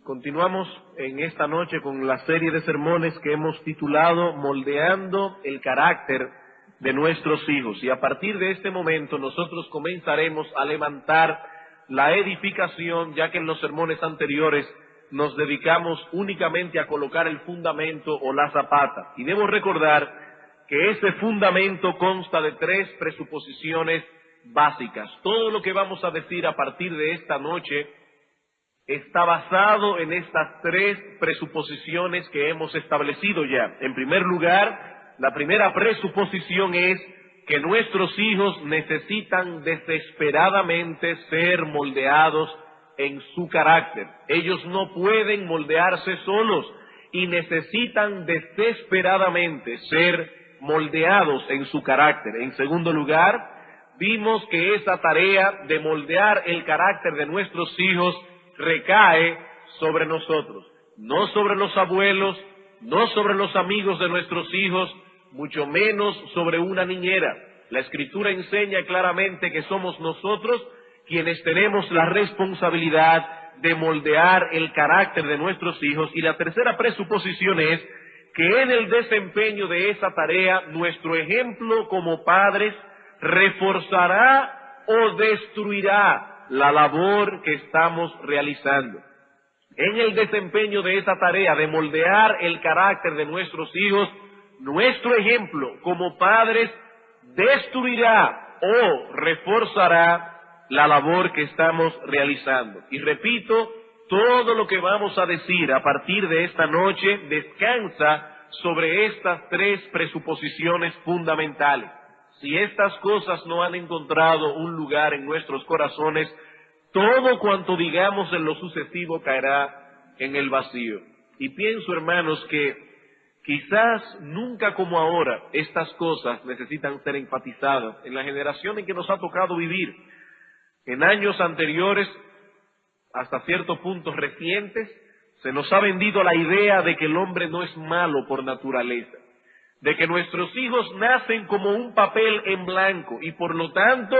Continuamos en esta noche con la serie de sermones que hemos titulado Moldeando el carácter de nuestros hijos. Y a partir de este momento nosotros comenzaremos a levantar la edificación, ya que en los sermones anteriores nos dedicamos únicamente a colocar el fundamento o la zapata. Y debo recordar que ese fundamento consta de 3 presuposiciones básicas. Todo lo que vamos a decir a partir de esta noche está basado en estas 3 presuposiciones que hemos establecido ya. En primer lugar, la primera presuposición es que nuestros hijos necesitan desesperadamente ser moldeados en su carácter. Ellos no pueden moldearse solos y necesitan desesperadamente ser moldeados en su carácter. En segundo lugar, vimos que esa tarea de moldear el carácter de nuestros hijos recae sobre nosotros, no sobre los abuelos, no sobre los amigos de nuestros hijos, mucho menos sobre una niñera. La Escritura enseña claramente que somos nosotros quienes tenemos la responsabilidad de moldear el carácter de nuestros hijos. Y la tercera presuposición es que en el desempeño de esa tarea, nuestro ejemplo como padres reforzará o destruirá la labor que estamos realizando. En el desempeño de esa tarea de moldear el carácter de nuestros hijos, nuestro ejemplo como padres destruirá o reforzará la labor que estamos realizando. Y repito, todo lo que vamos a decir a partir de esta noche descansa sobre estas 3 presuposiciones fundamentales. Si estas cosas no han encontrado un lugar en nuestros corazones, todo cuanto digamos en lo sucesivo caerá en el vacío. Y pienso, hermanos, que quizás nunca como ahora estas cosas necesitan ser enfatizadas en la generación en que nos ha tocado vivir. En años anteriores, hasta ciertos puntos recientes, se nos ha vendido la idea de que el hombre no es malo por naturaleza, de que nuestros hijos nacen como un papel en blanco y por lo tanto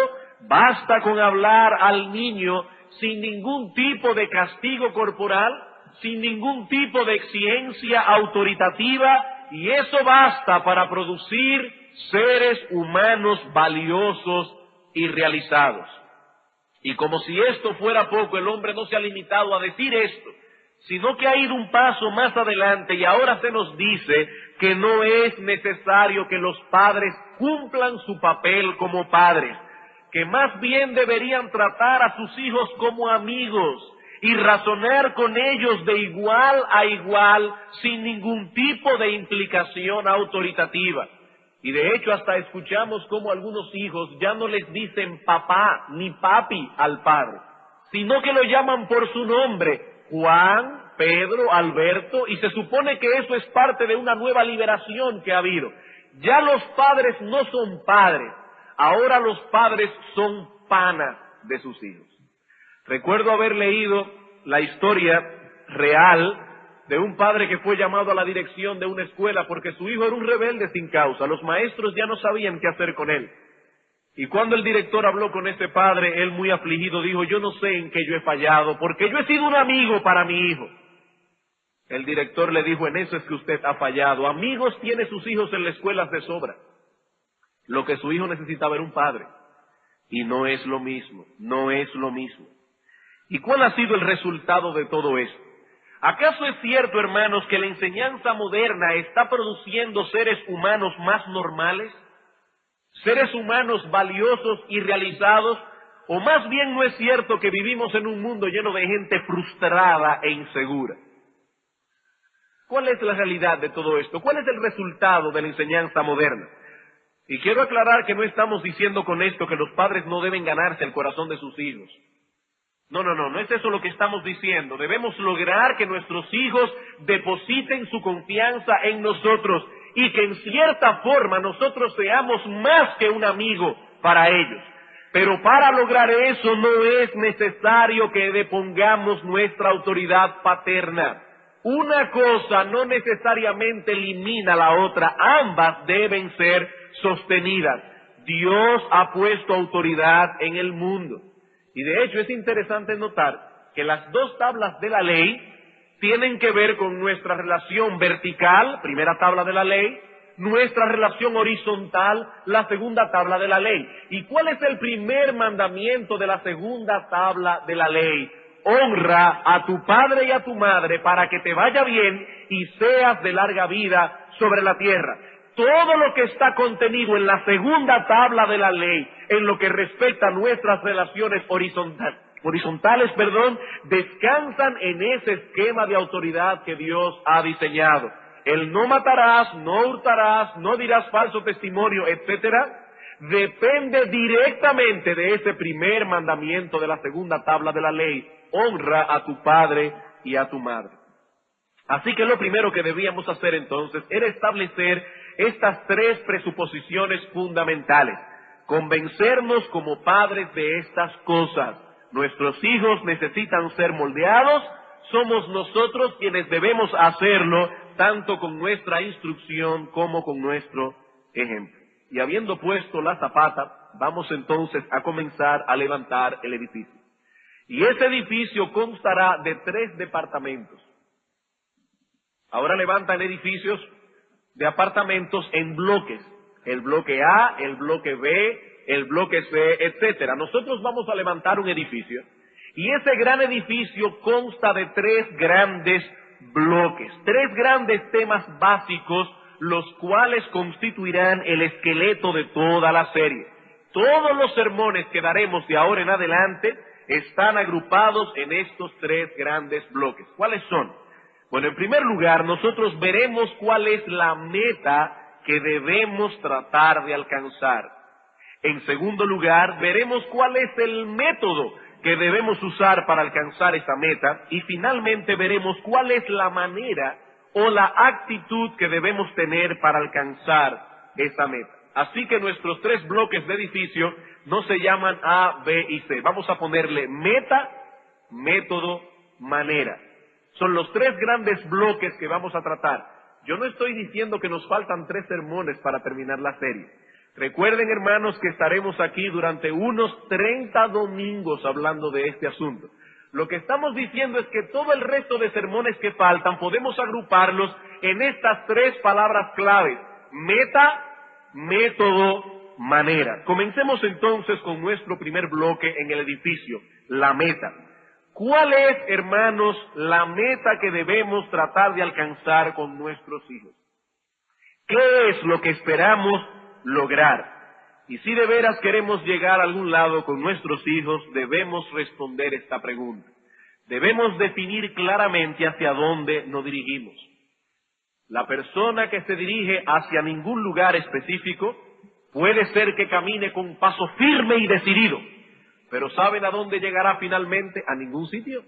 basta con hablar al niño sin ningún tipo de castigo corporal, sin ningún tipo de exigencia autoritativa, y eso basta para producir seres humanos valiosos y realizados. Y como si esto fuera poco, el hombre no se ha limitado a decir esto, sino que ha ido un paso más adelante y ahora se nos dice que no es necesario que los padres cumplan su papel como padres, que más bien deberían tratar a sus hijos como amigos y razonar con ellos de igual a igual sin ningún tipo de implicación autoritativa. Y de hecho hasta escuchamos como algunos hijos ya no les dicen papá ni papi al padre, sino que lo llaman por su nombre, Juan, Pedro, Alberto, y se supone que eso es parte de una nueva liberación que ha habido. Ya los padres no son padres, ahora los padres son panas de sus hijos. Recuerdo haber leído la historia real de un padre que fue llamado a la dirección de una escuela porque su hijo era un rebelde sin causa. Los maestros ya no sabían qué hacer con él. Y cuando el director habló con ese padre, él muy afligido dijo: yo no sé en qué yo he fallado, porque yo he sido un amigo para mi hijo. El director le dijo: en eso es que usted ha fallado. Amigos tiene sus hijos en las escuelas de sobra. Lo que su hijo necesitaba era un padre. Y no es lo mismo, no es lo mismo. ¿Y cuál ha sido el resultado de todo esto? ¿Acaso es cierto, hermanos, que la enseñanza moderna está produciendo seres humanos más normales? ¿Seres humanos valiosos y realizados? ¿O más bien no es cierto que vivimos en un mundo lleno de gente frustrada e insegura? ¿Cuál es la realidad de todo esto? ¿Cuál es el resultado de la enseñanza moderna? Y quiero aclarar que no estamos diciendo con esto que los padres no deben ganarse el corazón de sus hijos. No es eso lo que estamos diciendo. Debemos lograr que nuestros hijos depositen su confianza en nosotros y que en cierta forma nosotros seamos más que un amigo para ellos. Pero para lograr eso no es necesario que depongamos nuestra autoridad paterna. Una cosa no necesariamente elimina la otra, ambas deben ser sostenidas. Dios ha puesto autoridad en el mundo. Y de hecho es interesante notar que las 2 tablas de la ley tienen que ver con nuestra relación vertical, primera tabla de la ley, nuestra relación horizontal, la segunda tabla de la ley. ¿Y cuál es el primer mandamiento de la segunda tabla de la ley? Honra a tu padre y a tu madre para que te vaya bien y seas de larga vida sobre la tierra. Todo lo que está contenido en la segunda tabla de la ley, en lo que respecta a nuestras relaciones horizontales, descansan en ese esquema de autoridad que Dios ha diseñado. El no matarás, no hurtarás, no dirás falso testimonio, etcétera, depende directamente de ese primer mandamiento de la segunda tabla de la ley: honra a tu padre y a tu madre. Así que lo primero que debíamos hacer entonces era establecer estas tres presuposiciones fundamentales, convencernos como padres de estas cosas. Nuestros hijos necesitan ser moldeados, somos nosotros quienes debemos hacerlo, tanto con nuestra instrucción como con nuestro ejemplo. Y habiendo puesto la zapata, vamos entonces a comenzar a levantar el edificio. Y ese edificio constará de 3 departamentos. Ahora levantan edificios de apartamentos en bloques. El bloque A, el bloque B, el bloque C, etcétera. Nosotros vamos a levantar un edificio. Y ese gran edificio consta de 3 grandes bloques, 3 grandes temas básicos, los cuales constituirán el esqueleto de toda la serie. Todos los sermones que daremos de ahora en adelante están agrupados en estos 3 grandes bloques. ¿Cuáles son? Bueno, en primer lugar, nosotros veremos cuál es la meta que debemos tratar de alcanzar. En segundo lugar, veremos cuál es el método que debemos usar para alcanzar esa meta. Y finalmente veremos cuál es la manera o la actitud que debemos tener para alcanzar esa meta. Así que nuestros 3 bloques de edificio no se llaman A, B y C. Vamos a ponerle meta, método, manera. Son los 3 grandes bloques que vamos a tratar. Yo no estoy diciendo que nos faltan 3 sermones para terminar la serie. Recuerden, hermanos, que estaremos aquí durante unos 30 domingos hablando de este asunto. Lo que estamos diciendo es que todo el resto de sermones que faltan podemos agruparlos en estas 3 palabras claves: meta, método, manera. Comencemos entonces con nuestro primer bloque en el edificio, la meta. ¿Cuál es, hermanos, la meta que debemos tratar de alcanzar con nuestros hijos? ¿Qué es lo que esperamos lograr? Y si de veras queremos llegar a algún lado con nuestros hijos, debemos responder esta pregunta. Debemos definir claramente hacia dónde nos dirigimos. La persona que se dirige hacia ningún lugar específico puede ser que camine con paso firme y decidido, pero ¿saben a dónde llegará finalmente? A ningún sitio.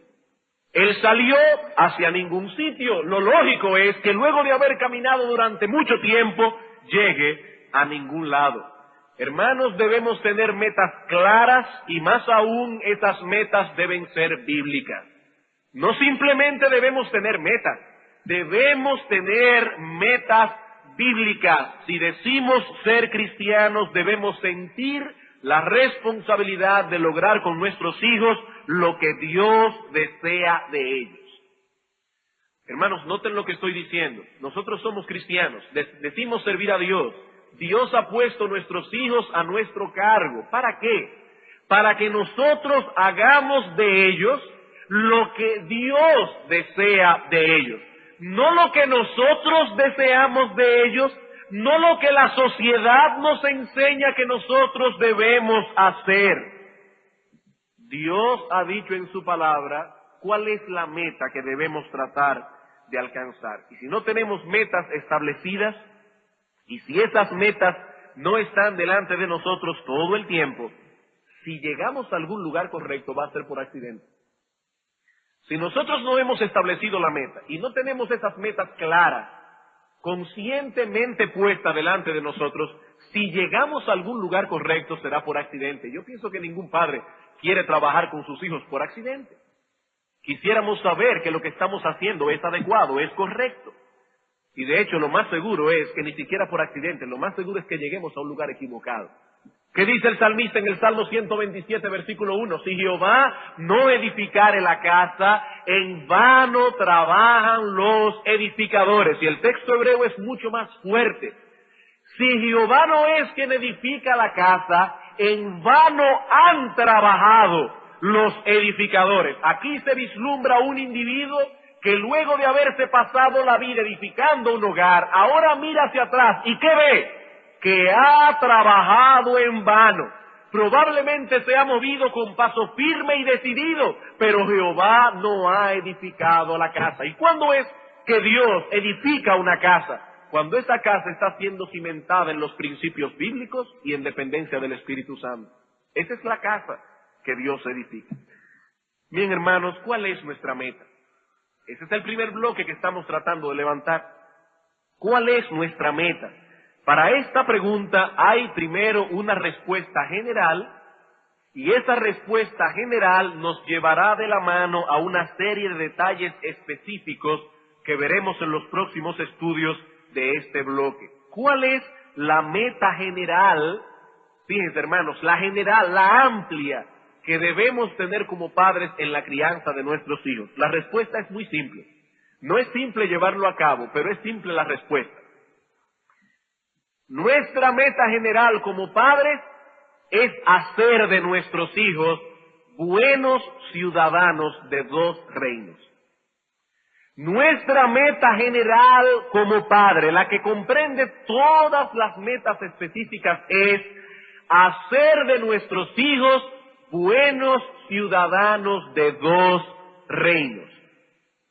Él salió hacia ningún sitio. Lo lógico es que luego de haber caminado durante mucho tiempo, llegue a ningún lado. Hermanos, debemos tener metas claras y más aún esas metas deben ser bíblicas. No simplemente debemos tener metas, debemos tener metas bíblicas. Si decimos ser cristianos, debemos sentir la responsabilidad de lograr con nuestros hijos lo que Dios desea de ellos. Hermanos, noten lo que estoy diciendo. Nosotros somos cristianos, decimos servir a Dios. Dios ha puesto nuestros hijos a nuestro cargo. ¿Para qué? Para que nosotros hagamos de ellos lo que Dios desea de ellos. No lo que nosotros deseamos de ellos, no lo que la sociedad nos enseña que nosotros debemos hacer. Dios ha dicho en su palabra cuál es la meta que debemos tratar de alcanzar. Y si no tenemos metas establecidas, y si esas metas no están delante de nosotros todo el tiempo, si llegamos a algún lugar correcto va a ser por accidente. Si nosotros no hemos establecido la meta y no tenemos esas metas claras, conscientemente puestas delante de nosotros, si llegamos a algún lugar correcto será por accidente. Yo pienso que ningún padre quiere trabajar con sus hijos por accidente. Quisiéramos saber que lo que estamos haciendo es adecuado, es correcto. Y de hecho lo más seguro es que ni siquiera por accidente, lo más seguro es que lleguemos a un lugar equivocado. ¿Qué dice el salmista en el Salmo 127, versículo 1? Si Jehová no edificare la casa, en vano trabajan los edificadores. Y el texto hebreo es mucho más fuerte. Si Jehová no es quien edifica la casa, en vano han trabajado los edificadores. Aquí se vislumbra un individuo que luego de haberse pasado la vida edificando un hogar, ahora mira hacia atrás y ¿qué ve? Que ha trabajado en vano. Probablemente se ha movido con paso firme y decidido, pero Jehová no ha edificado la casa. ¿Y cuándo es que Dios edifica una casa? Cuando esa casa está siendo cimentada en los principios bíblicos y en dependencia del Espíritu Santo. Esa es la casa que Dios edifica. Bien, hermanos, ¿cuál es nuestra meta? Ese es el primer bloque que estamos tratando de levantar. ¿Cuál es nuestra meta? Para esta pregunta hay primero una respuesta general, y esa respuesta general nos llevará de la mano a una serie de detalles específicos que veremos en los próximos estudios de este bloque. ¿Cuál es la meta general? Fíjense, hermanos, la general, la amplia, que debemos tener como padres en la crianza de nuestros hijos. La respuesta es muy simple. No es simple llevarlo a cabo, pero es simple la respuesta. Nuestra meta general como padres es hacer de nuestros hijos buenos ciudadanos de dos reinos. Nuestra meta general como padre, la que comprende todas las metas específicas, es hacer de nuestros hijos buenos ciudadanos de dos reinos.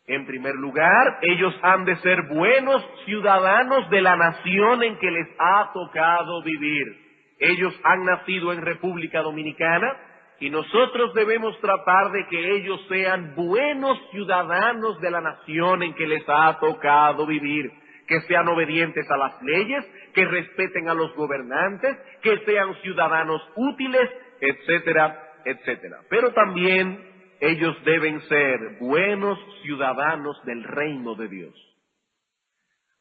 En primer lugar, ellos han de ser buenos ciudadanos de la nación en que les ha tocado vivir. Ellos han nacido en República Dominicana y nosotros debemos tratar de que ellos sean buenos ciudadanos de la nación en que les ha tocado vivir, que sean obedientes a las leyes, que respeten a los gobernantes, que sean ciudadanos útiles, etcétera, etcétera. Pero también ellos deben ser buenos ciudadanos del reino de Dios.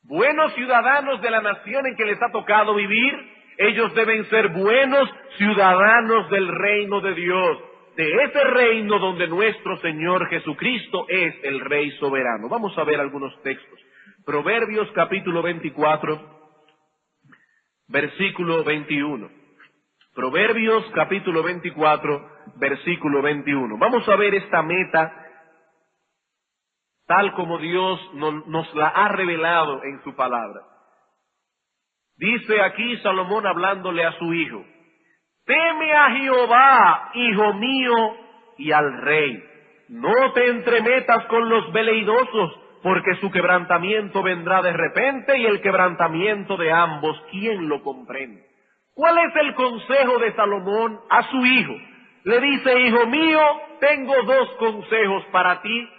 Buenos ciudadanos de la nación en que les ha tocado vivir, ellos deben ser buenos ciudadanos del reino de Dios, de ese reino donde nuestro Señor Jesucristo es el Rey soberano. Vamos a ver algunos textos. Proverbios capítulo 24, versículo 21. Proverbios capítulo 24, versículo 21. Vamos a ver esta meta tal como Dios nos la ha revelado en su palabra. Dice aquí Salomón hablándole a su hijo: teme a Jehová, hijo mío, y al rey. No te entremetas con los veleidosos, porque su quebrantamiento vendrá de repente, y el quebrantamiento de ambos, ¿quién lo comprende? ¿Cuál es el consejo de Salomón a su hijo? Le dice: hijo mío, tengo dos consejos para ti.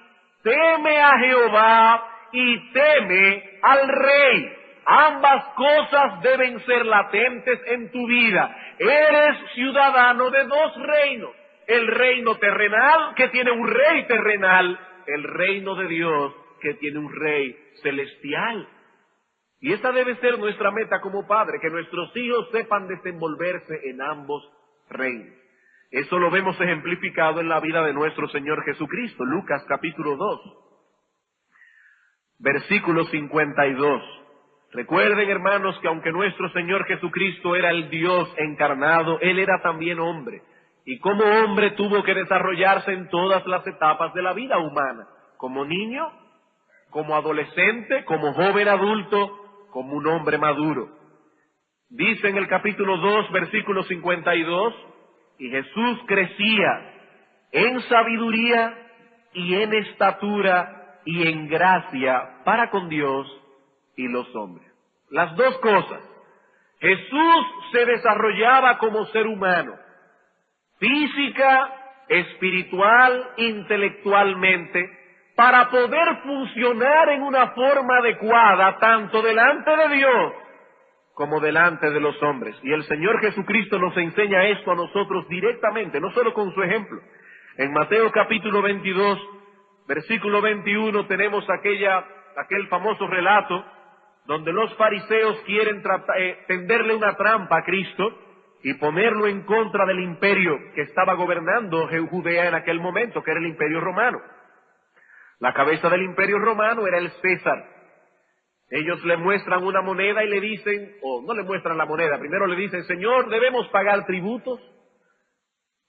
Teme a Jehová y teme al rey. Ambas cosas deben ser latentes en tu vida. Eres ciudadano de dos reinos. El reino terrenal, que tiene un rey terrenal. El reino de Dios, que tiene un rey celestial. Y esa debe ser nuestra meta como padre, que nuestros hijos sepan desenvolverse en ambos reinos. Eso lo vemos ejemplificado en la vida de nuestro Señor Jesucristo. Lucas capítulo 2, versículo 52. Recuerden, hermanos, que aunque nuestro Señor Jesucristo era el Dios encarnado, Él era también hombre. Y como hombre tuvo que desarrollarse en todas las etapas de la vida humana. Como niño, como adolescente, como joven adulto, como un hombre maduro. Dice en el capítulo 2, versículo 52, y Jesús crecía en sabiduría y en estatura y en gracia para con Dios y los hombres. Las dos cosas. Jesús se desarrollaba como ser humano, física, espiritual, intelectualmente, para poder funcionar en una forma adecuada tanto delante de Dios como delante de los hombres. Y el Señor Jesucristo nos enseña esto a nosotros directamente, no solo con su ejemplo. En Mateo capítulo 22, versículo 21, tenemos aquel famoso relato donde los fariseos quieren tenderle una trampa a Cristo y ponerlo en contra del imperio que estaba gobernando Judea en aquel momento, que era el imperio romano. La cabeza del imperio romano era el César. Ellos le muestran una moneda y le dicen, o no le muestran la moneda, primero le dicen, Señor, ¿debemos pagar tributos?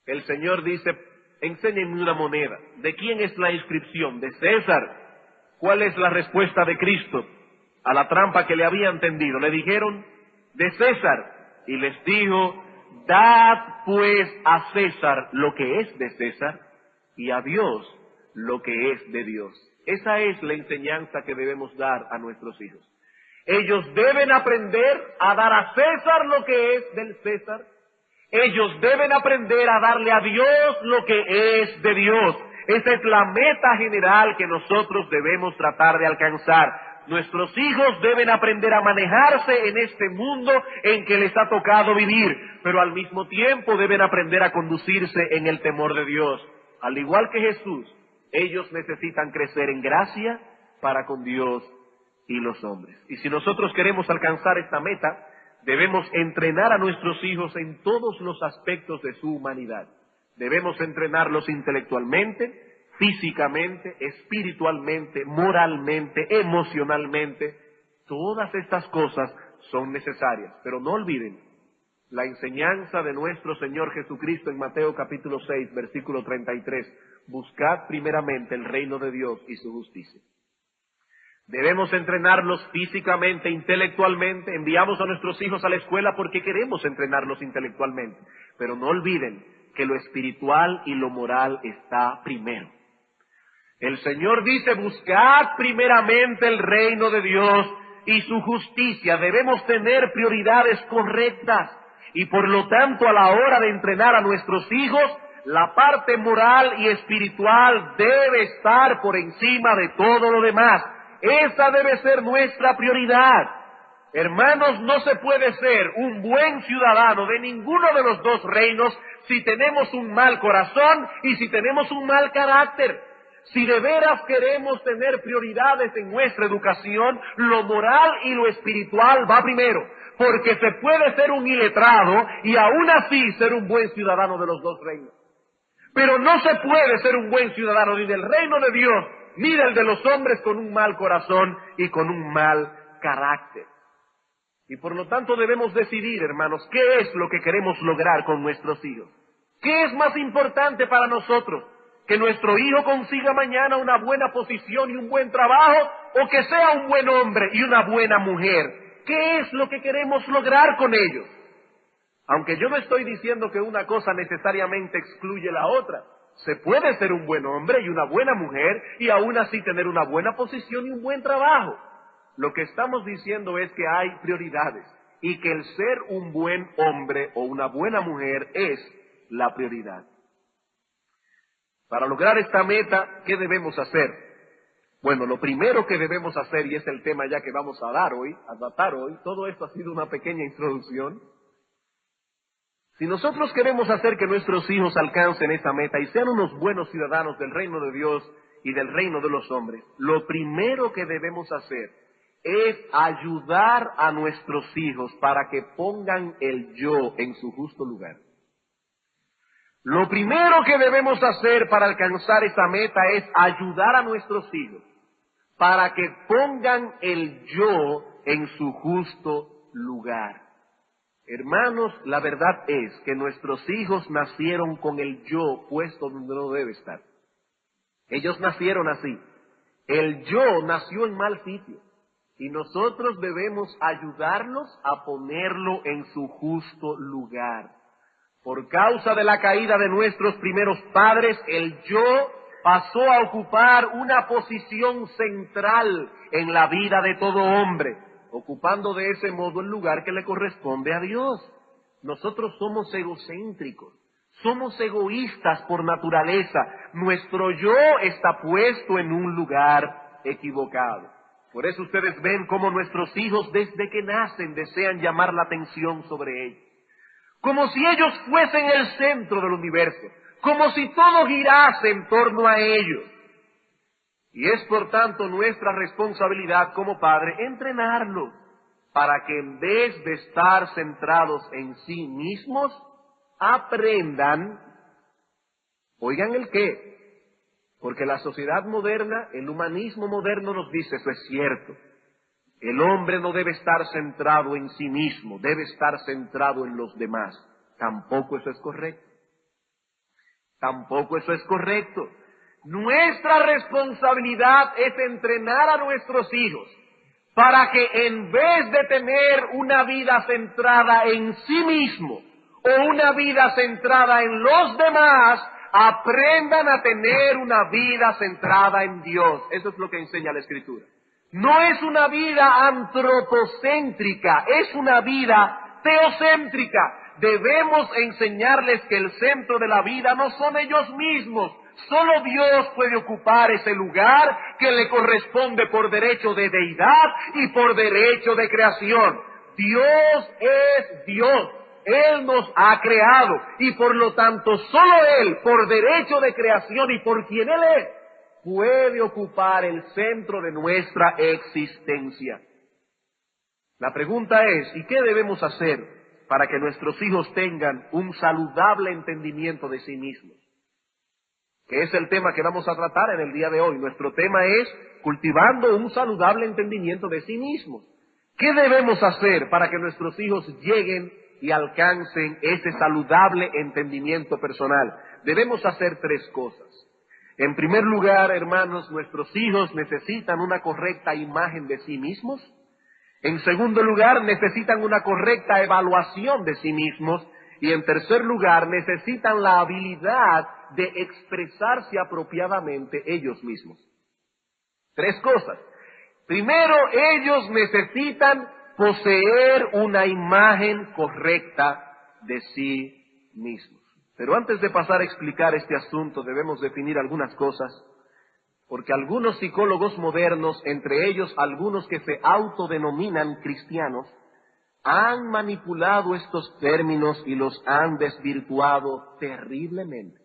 El Señor dice, enséñenme una moneda. ¿De quién es la inscripción? De César. ¿Cuál es la respuesta de Cristo a la trampa que le habían tendido? Le dijeron, de César. Y les dijo, dad pues a César lo que es de César y a Dios lo que es de Dios. Esa es la enseñanza que debemos dar a nuestros hijos. Ellos deben aprender a dar a César lo que es del César. Ellos deben aprender a darle a Dios lo que es de Dios. Esa es la meta general que nosotros debemos tratar de alcanzar. Nuestros hijos deben aprender a manejarse en este mundo en que les ha tocado vivir, pero al mismo tiempo deben aprender a conducirse en el temor de Dios. Al igual que Jesús, ellos necesitan crecer en gracia para con Dios y los hombres. Y si nosotros queremos alcanzar esta meta, debemos entrenar a nuestros hijos en todos los aspectos de su humanidad. Debemos entrenarlos intelectualmente, físicamente, espiritualmente, moralmente, emocionalmente. Todas estas cosas son necesarias, pero no olviden la enseñanza de nuestro Señor Jesucristo en Mateo capítulo 6, versículo 33. Buscad primeramente el reino de Dios y su justicia. Debemos entrenarlos físicamente, intelectualmente. Enviamos a nuestros hijos a la escuela porque queremos entrenarlos intelectualmente, pero no olviden que lo espiritual y lo moral está primero. El Señor dice, buscad primeramente el reino de Dios y su justicia. Debemos tener prioridades correctas y por lo tanto a la hora de entrenar a nuestros hijos, la parte moral y espiritual debe estar por encima de todo lo demás. Esa debe ser nuestra prioridad. Hermanos, no se puede ser un buen ciudadano de ninguno de los dos reinos si tenemos un mal corazón y si tenemos un mal carácter. Si de veras queremos tener prioridades en nuestra educación, lo moral y lo espiritual va primero, porque se puede ser un iletrado y aún así ser un buen ciudadano de los dos reinos. Pero no se puede ser un buen ciudadano ni del reino de Dios, ni del de los hombres con un mal corazón y con un mal carácter. Y por lo tanto debemos decidir, hermanos, qué es lo que queremos lograr con nuestros hijos. ¿Qué es más importante para nosotros? ¿Que nuestro hijo consiga mañana una buena posición y un buen trabajo? ¿O que sea un buen hombre y una buena mujer? ¿Qué es lo que queremos lograr con ellos? Aunque yo no estoy diciendo que una cosa necesariamente excluye la otra. Se puede ser un buen hombre y una buena mujer y aún así tener una buena posición y un buen trabajo. Lo que estamos diciendo es que hay prioridades y que el ser un buen hombre o una buena mujer es la prioridad. Para lograr esta meta, ¿qué debemos hacer? Bueno, lo primero que debemos hacer, y es el tema ya que vamos a tratar hoy, todo esto ha sido una pequeña introducción. Si nosotros queremos hacer que nuestros hijos alcancen esa meta y sean unos buenos ciudadanos del reino de Dios y del reino de los hombres, lo primero que debemos hacer es ayudar a nuestros hijos para que pongan el yo en su justo lugar. Lo primero que debemos hacer para alcanzar esa meta es ayudar a nuestros hijos para que pongan el yo en su justo lugar. Hermanos, la verdad es que nuestros hijos nacieron con el yo puesto donde no debe estar. Ellos nacieron así. El yo nació en mal sitio y nosotros debemos ayudarlos a ponerlo en su justo lugar. Por causa de la caída de nuestros primeros padres, el yo pasó a ocupar una posición central en la vida de todo hombre, ocupando de ese modo el lugar que le corresponde a Dios. Nosotros somos egocéntricos, somos egoístas por naturaleza. Nuestro yo está puesto en un lugar equivocado. Por eso ustedes ven cómo nuestros hijos desde que nacen desean llamar la atención sobre ellos. Como si ellos fuesen el centro del universo, como si todo girase en torno a ellos. Y es por tanto nuestra responsabilidad como padre entrenarlos, para que en vez de estar centrados en sí mismos, aprendan, oigan el qué, porque la sociedad moderna, el humanismo moderno nos dice, eso es cierto, el hombre no debe estar centrado en sí mismo, debe estar centrado en los demás. Tampoco eso es correcto. Tampoco eso es correcto. Nuestra responsabilidad es entrenar a nuestros hijos para que en vez de tener una vida centrada en sí mismo o una vida centrada en los demás, aprendan a tener una vida centrada en Dios. Eso es lo que enseña la Escritura. No es una vida antropocéntrica, es una vida teocéntrica. Debemos enseñarles que el centro de la vida no son ellos mismos. Solo Dios puede ocupar ese lugar que le corresponde por derecho de deidad y por derecho de creación. Dios es Dios. Él nos ha creado y por lo tanto solo Él, por derecho de creación y por quien Él es, puede ocupar el centro de nuestra existencia. La pregunta es, ¿y qué debemos hacer para que nuestros hijos tengan un saludable entendimiento de sí mismos? Que es el tema que vamos a tratar en el día de hoy. Nuestro tema es cultivando un saludable entendimiento de sí mismos. ¿Qué debemos hacer para que nuestros hijos lleguen y alcancen ese saludable entendimiento personal? Debemos hacer tres cosas. En primer lugar, hermanos, nuestros hijos necesitan una correcta imagen de sí mismos. En segundo lugar, necesitan una correcta evaluación de sí mismos. Y en tercer lugar, necesitan la habilidad de expresarse apropiadamente ellos mismos. Tres cosas. Primero, ellos necesitan poseer una imagen correcta de sí mismos. Pero antes de pasar a explicar este asunto, debemos definir algunas cosas, porque algunos psicólogos modernos, entre ellos algunos que se autodenominan cristianos, han manipulado estos términos y los han desvirtuado terriblemente.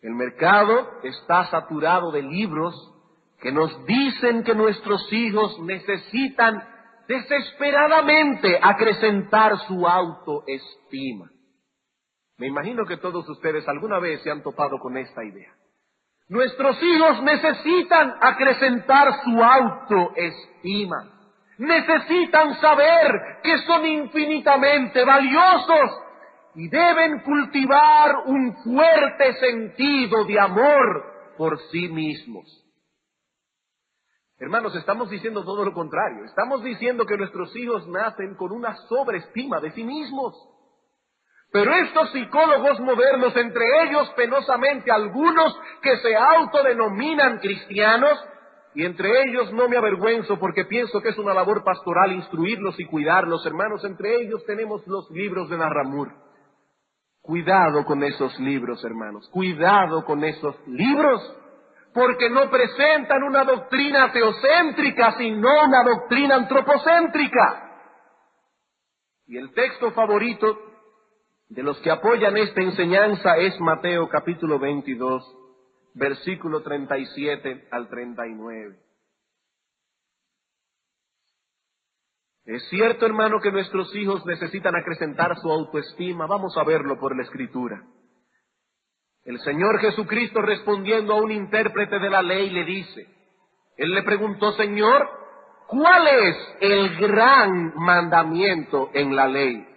El mercado está saturado de libros que nos dicen que nuestros hijos necesitan desesperadamente acrecentar su autoestima. Me imagino que todos ustedes alguna vez se han topado con esta idea. Nuestros hijos necesitan acrecentar su autoestima. Necesitan saber que son infinitamente valiosos y deben cultivar un fuerte sentido de amor por sí mismos. Hermanos, estamos diciendo todo lo contrario. Estamos diciendo que nuestros hijos nacen con una sobreestima de sí mismos. Pero estos psicólogos modernos, entre ellos penosamente algunos que se autodenominan cristianos, y entre ellos no me avergüenzo porque pienso que es una labor pastoral instruirlos y cuidarlos, hermanos, entre ellos tenemos los libros de Narramur. Cuidado con esos libros, hermanos, cuidado con esos libros, porque no presentan una doctrina teocéntrica, sino una doctrina antropocéntrica. Y el texto favorito de los que apoyan esta enseñanza es Mateo capítulo 22, versículo 37 al 39. Es cierto, hermano, que nuestros hijos necesitan acrecentar su autoestima. Vamos a verlo por la Escritura. El Señor Jesucristo, respondiendo a un intérprete de la ley, le dice, él le preguntó, Señor, ¿cuál es el gran mandamiento en la ley?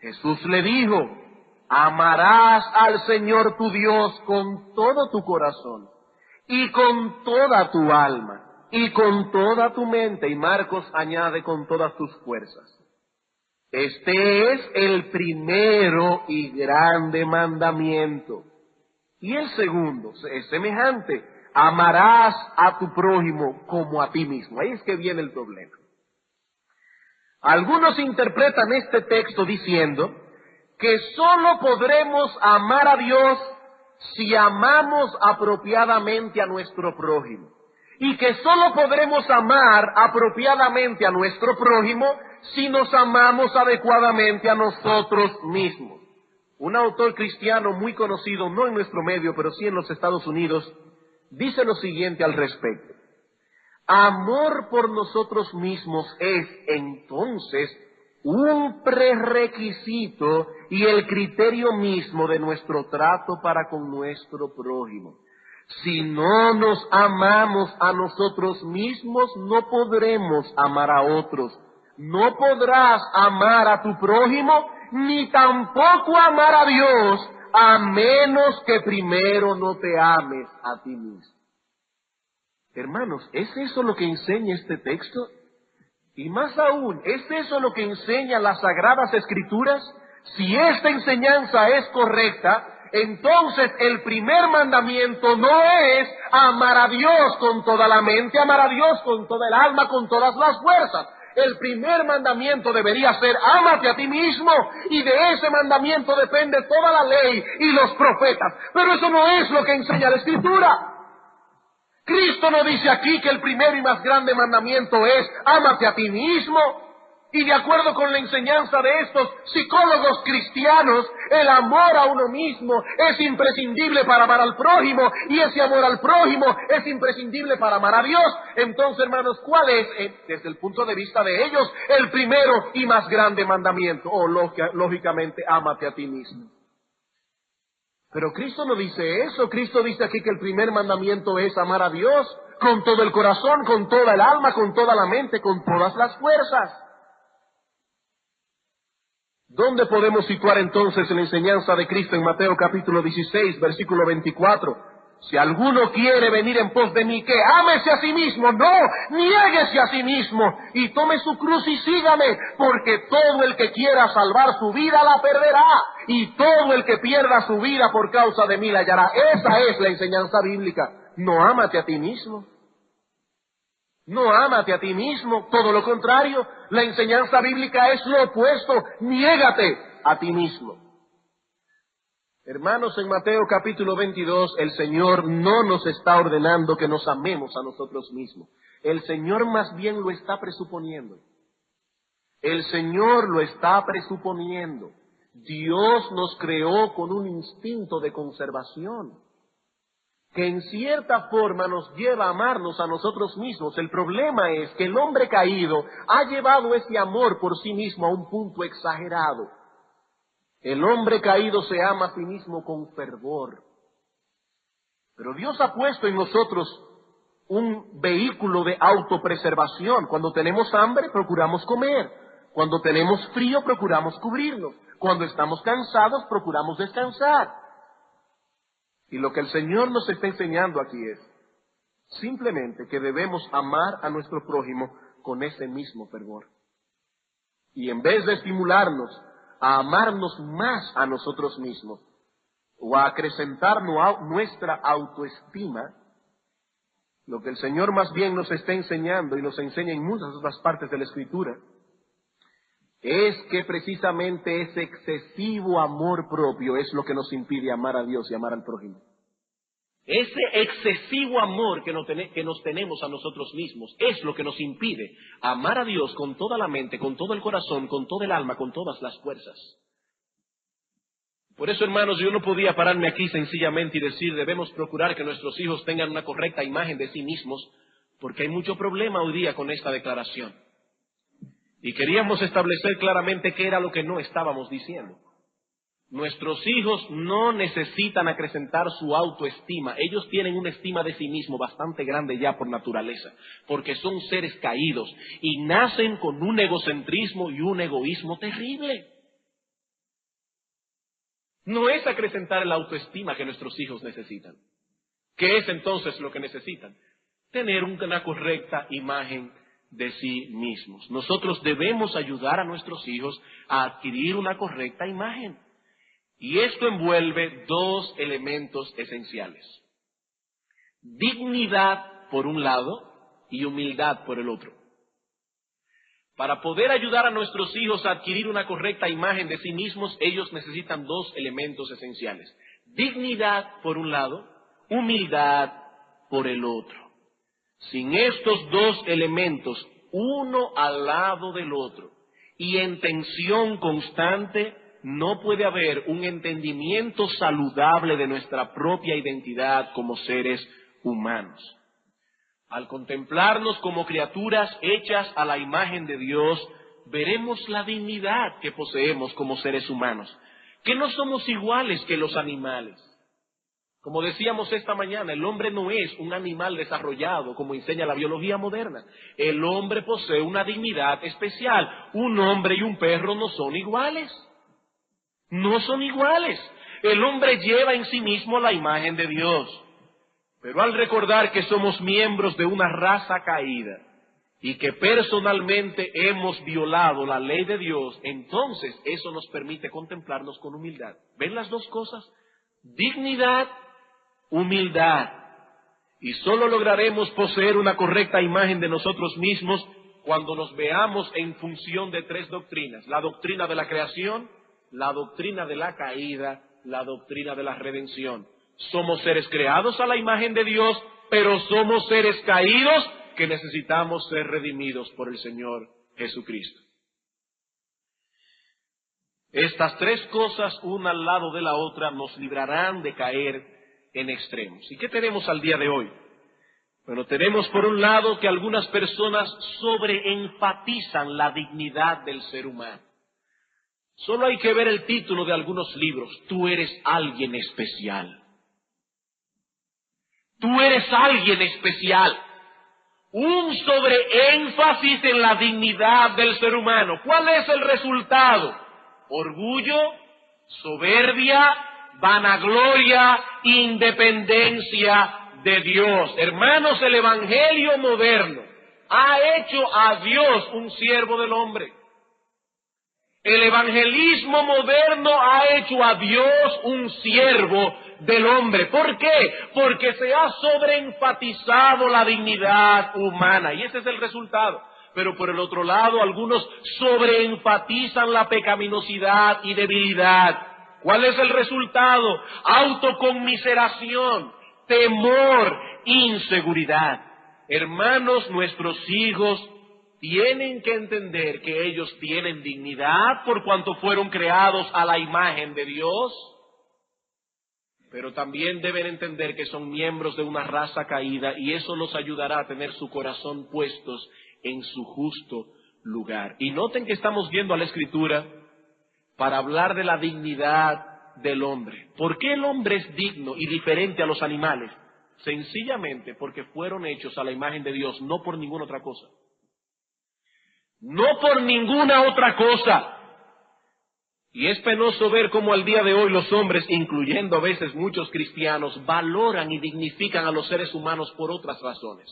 Jesús le dijo, amarás al Señor tu Dios con todo tu corazón, y con toda tu alma, y con toda tu mente. Y Marcos añade, con todas tus fuerzas. Este es el primero y grande mandamiento. Y el segundo es semejante, amarás a tu prójimo como a ti mismo. Ahí es que viene el problema. Algunos interpretan este texto diciendo que solo podremos amar a Dios si amamos apropiadamente a nuestro prójimo. Y que solo podremos amar apropiadamente a nuestro prójimo si nos amamos adecuadamente a nosotros mismos. Un autor cristiano muy conocido, no en nuestro medio, pero sí en los Estados Unidos, dice lo siguiente al respecto. Amor por nosotros mismos es entonces un prerequisito y el criterio mismo de nuestro trato para con nuestro prójimo. Si no nos amamos a nosotros mismos, no podremos amar a otros. No podrás amar a tu prójimo, ni tampoco amar a Dios, a menos que primero no te ames a ti mismo. Hermanos, ¿es eso lo que enseña este texto? Y más aún, ¿es eso lo que enseñan las Sagradas Escrituras? Si esta enseñanza es correcta, entonces el primer mandamiento no es amar a Dios con toda la mente, amar a Dios con toda el alma, con todas las fuerzas. El primer mandamiento debería ser ámate a ti mismo, y de ese mandamiento depende toda la ley y los profetas. Pero eso no es lo que enseña la Escritura. Cristo no dice aquí que el primero y más grande mandamiento es ámate a ti mismo. Y de acuerdo con la enseñanza de estos psicólogos cristianos, el amor a uno mismo es imprescindible para amar al prójimo, y ese amor al prójimo es imprescindible para amar a Dios. Entonces, hermanos, ¿cuál es, desde el punto de vista de ellos, el primero y más grande mandamiento? Lógicamente, ámate a ti mismo. Pero Cristo no dice eso. Cristo dice aquí que el primer mandamiento es amar a Dios con todo el corazón, con toda el alma, con toda la mente, con todas las fuerzas. ¿Dónde podemos situar entonces la enseñanza de Cristo en Mateo capítulo 16, versículo 24? Si alguno quiere venir en pos de mí, que ámese a sí mismo, no, niéguese a sí mismo y tome su cruz y sígame, porque todo el que quiera salvar su vida la perderá, y todo el que pierda su vida por causa de mí la hallará. Esa es la enseñanza bíblica. No ámate a ti mismo. No ámate a ti mismo, todo lo contrario, la enseñanza bíblica es lo opuesto, niégate a ti mismo. Hermanos, en Mateo capítulo 22, el Señor no nos está ordenando que nos amemos a nosotros mismos. El Señor más bien lo está presuponiendo. El Señor lo está presuponiendo. Dios nos creó con un instinto de conservación que en cierta forma nos lleva a amarnos a nosotros mismos. El problema es que el hombre caído ha llevado ese amor por sí mismo a un punto exagerado. El hombre caído se ama a sí mismo con fervor. Pero Dios ha puesto en nosotros un vehículo de autopreservación. Cuando tenemos hambre, procuramos comer. Cuando tenemos frío, procuramos cubrirnos. Cuando estamos cansados, procuramos descansar. Y lo que el Señor nos está enseñando aquí es simplemente que debemos amar a nuestro prójimo con ese mismo fervor. Y en vez de estimularnos a amarnos más a nosotros mismos o a acrecentar nuestra autoestima, lo que el Señor más bien nos está enseñando y nos enseña en muchas otras partes de la Escritura es que precisamente ese excesivo amor propio es lo que nos impide amar a Dios y amar al prójimo. Ese excesivo amor que nos tenemos a nosotros mismos es lo que nos impide amar a Dios con toda la mente, con todo el corazón, con todo el alma, con todas las fuerzas. Por eso, hermanos, yo no podía pararme aquí sencillamente y decir debemos procurar que nuestros hijos tengan una correcta imagen de sí mismos, porque hay mucho problema hoy día con esta declaración. Y queríamos establecer claramente qué era lo que no estábamos diciendo. Nuestros hijos no necesitan acrecentar su autoestima. Ellos tienen una estima de sí mismos bastante grande ya por naturaleza, porque son seres caídos y nacen con un egocentrismo y un egoísmo terrible. No es acrecentar la autoestima que nuestros hijos necesitan. ¿Qué es entonces lo que necesitan? Tener una correcta imagen de sí mismos. Nosotros debemos ayudar a nuestros hijos a adquirir una correcta imagen. Y esto envuelve dos elementos esenciales: dignidad por un lado y humildad por el otro. Para poder ayudar a nuestros hijos a adquirir una correcta imagen de sí mismos, ellos necesitan dos elementos esenciales: dignidad por un lado, humildad por el otro. Sin estos dos elementos, uno al lado del otro, y en tensión constante, no puede haber un entendimiento saludable de nuestra propia identidad como seres humanos. Al contemplarnos como criaturas hechas a la imagen de Dios, veremos la dignidad que poseemos como seres humanos, que no somos iguales que los animales. Como decíamos esta mañana, el hombre no es un animal desarrollado como enseña la biología moderna. El hombre posee una dignidad especial. Un hombre y un perro no son iguales. No son iguales. El hombre lleva en sí mismo la imagen de Dios. Pero al recordar que somos miembros de una raza caída y que personalmente hemos violado la ley de Dios, entonces eso nos permite contemplarnos con humildad. ¿Ven las dos cosas? Dignidad, humildad. Y solo lograremos poseer una correcta imagen de nosotros mismos cuando nos veamos en función de tres doctrinas: la doctrina de la creación, la doctrina de la caída, la doctrina de la redención. Somos seres creados a la imagen de Dios, pero somos seres caídos que necesitamos ser redimidos por el Señor Jesucristo. Estas tres cosas, una al lado de la otra, nos librarán de caer en extremos. ¿Y qué tenemos al día de hoy? Bueno, tenemos por un lado que algunas personas sobreenfatizan la dignidad del ser humano. Solo hay que ver el título de algunos libros: Tú eres alguien especial. Tú eres alguien especial. Un sobreénfasis en la dignidad del ser humano. ¿Cuál es el resultado? Orgullo, soberbia, vanagloria, independencia de Dios. Hermanos, el evangelio moderno ha hecho a Dios un siervo del hombre. El evangelismo moderno ha hecho a Dios un siervo del hombre. ¿Por qué? Porque se ha sobreenfatizado la dignidad humana, y ese es el resultado. Pero por el otro lado, algunos sobreenfatizan la pecaminosidad y debilidad. ¿Cuál es el resultado? Autoconmiseración, temor, inseguridad. Hermanos, nuestros hijos tienen que entender que ellos tienen dignidad por cuanto fueron creados a la imagen de Dios, pero también deben entender que son miembros de una raza caída, y eso los ayudará a tener su corazón puestos en su justo lugar. Y noten que estamos viendo a la Escritura para hablar de la dignidad del hombre. ¿Por qué el hombre es digno y diferente a los animales? Sencillamente porque fueron hechos a la imagen de Dios, no por ninguna otra cosa. No por ninguna otra cosa. Y es penoso ver cómo al día de hoy los hombres, incluyendo a veces muchos cristianos, valoran y dignifican a los seres humanos por otras razones.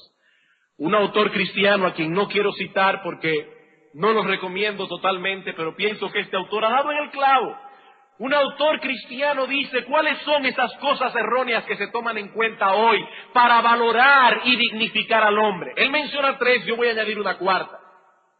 Un autor cristiano a quien no quiero citar porque no lo recomiendo totalmente, pero pienso que este autor ha dado en el clavo. Un autor cristiano dice: ¿cuáles son esas cosas erróneas que se toman en cuenta hoy para valorar y dignificar al hombre? Él menciona tres, yo voy a añadir una cuarta.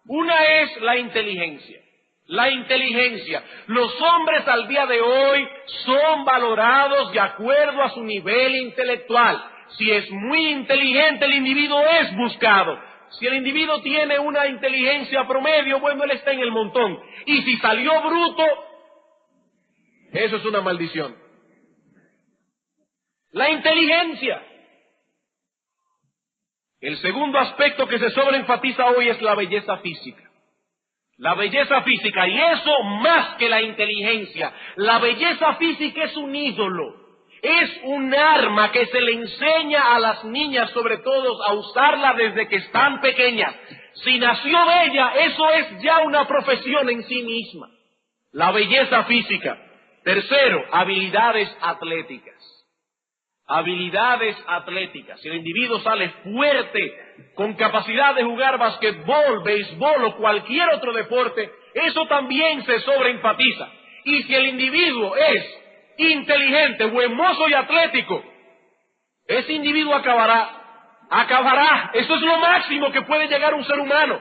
Una es la inteligencia. La inteligencia. Los hombres al día de hoy son valorados de acuerdo a su nivel intelectual. Si es muy inteligente, el individuo es buscado. Si el individuo tiene una inteligencia promedio, bueno, él está en el montón. Y si salió bruto, eso es una maldición. La inteligencia. El segundo aspecto que se sobreenfatiza hoy es la belleza física. La belleza física, y eso más que la inteligencia. La belleza física es un ídolo. Es un arma que se le enseña a las niñas, sobre todo, a usarla desde que están pequeñas. Si nació bella, eso es ya una profesión en sí misma. La belleza física. Tercero, habilidades atléticas. Habilidades atléticas. Si el individuo sale fuerte, con capacidad de jugar basquetbol, béisbol o cualquier otro deporte, eso también se sobreenfatiza. Y si el individuo es inteligente, buen mozo y atlético, ese individuo acabará. Eso es lo máximo que puede llegar un ser humano.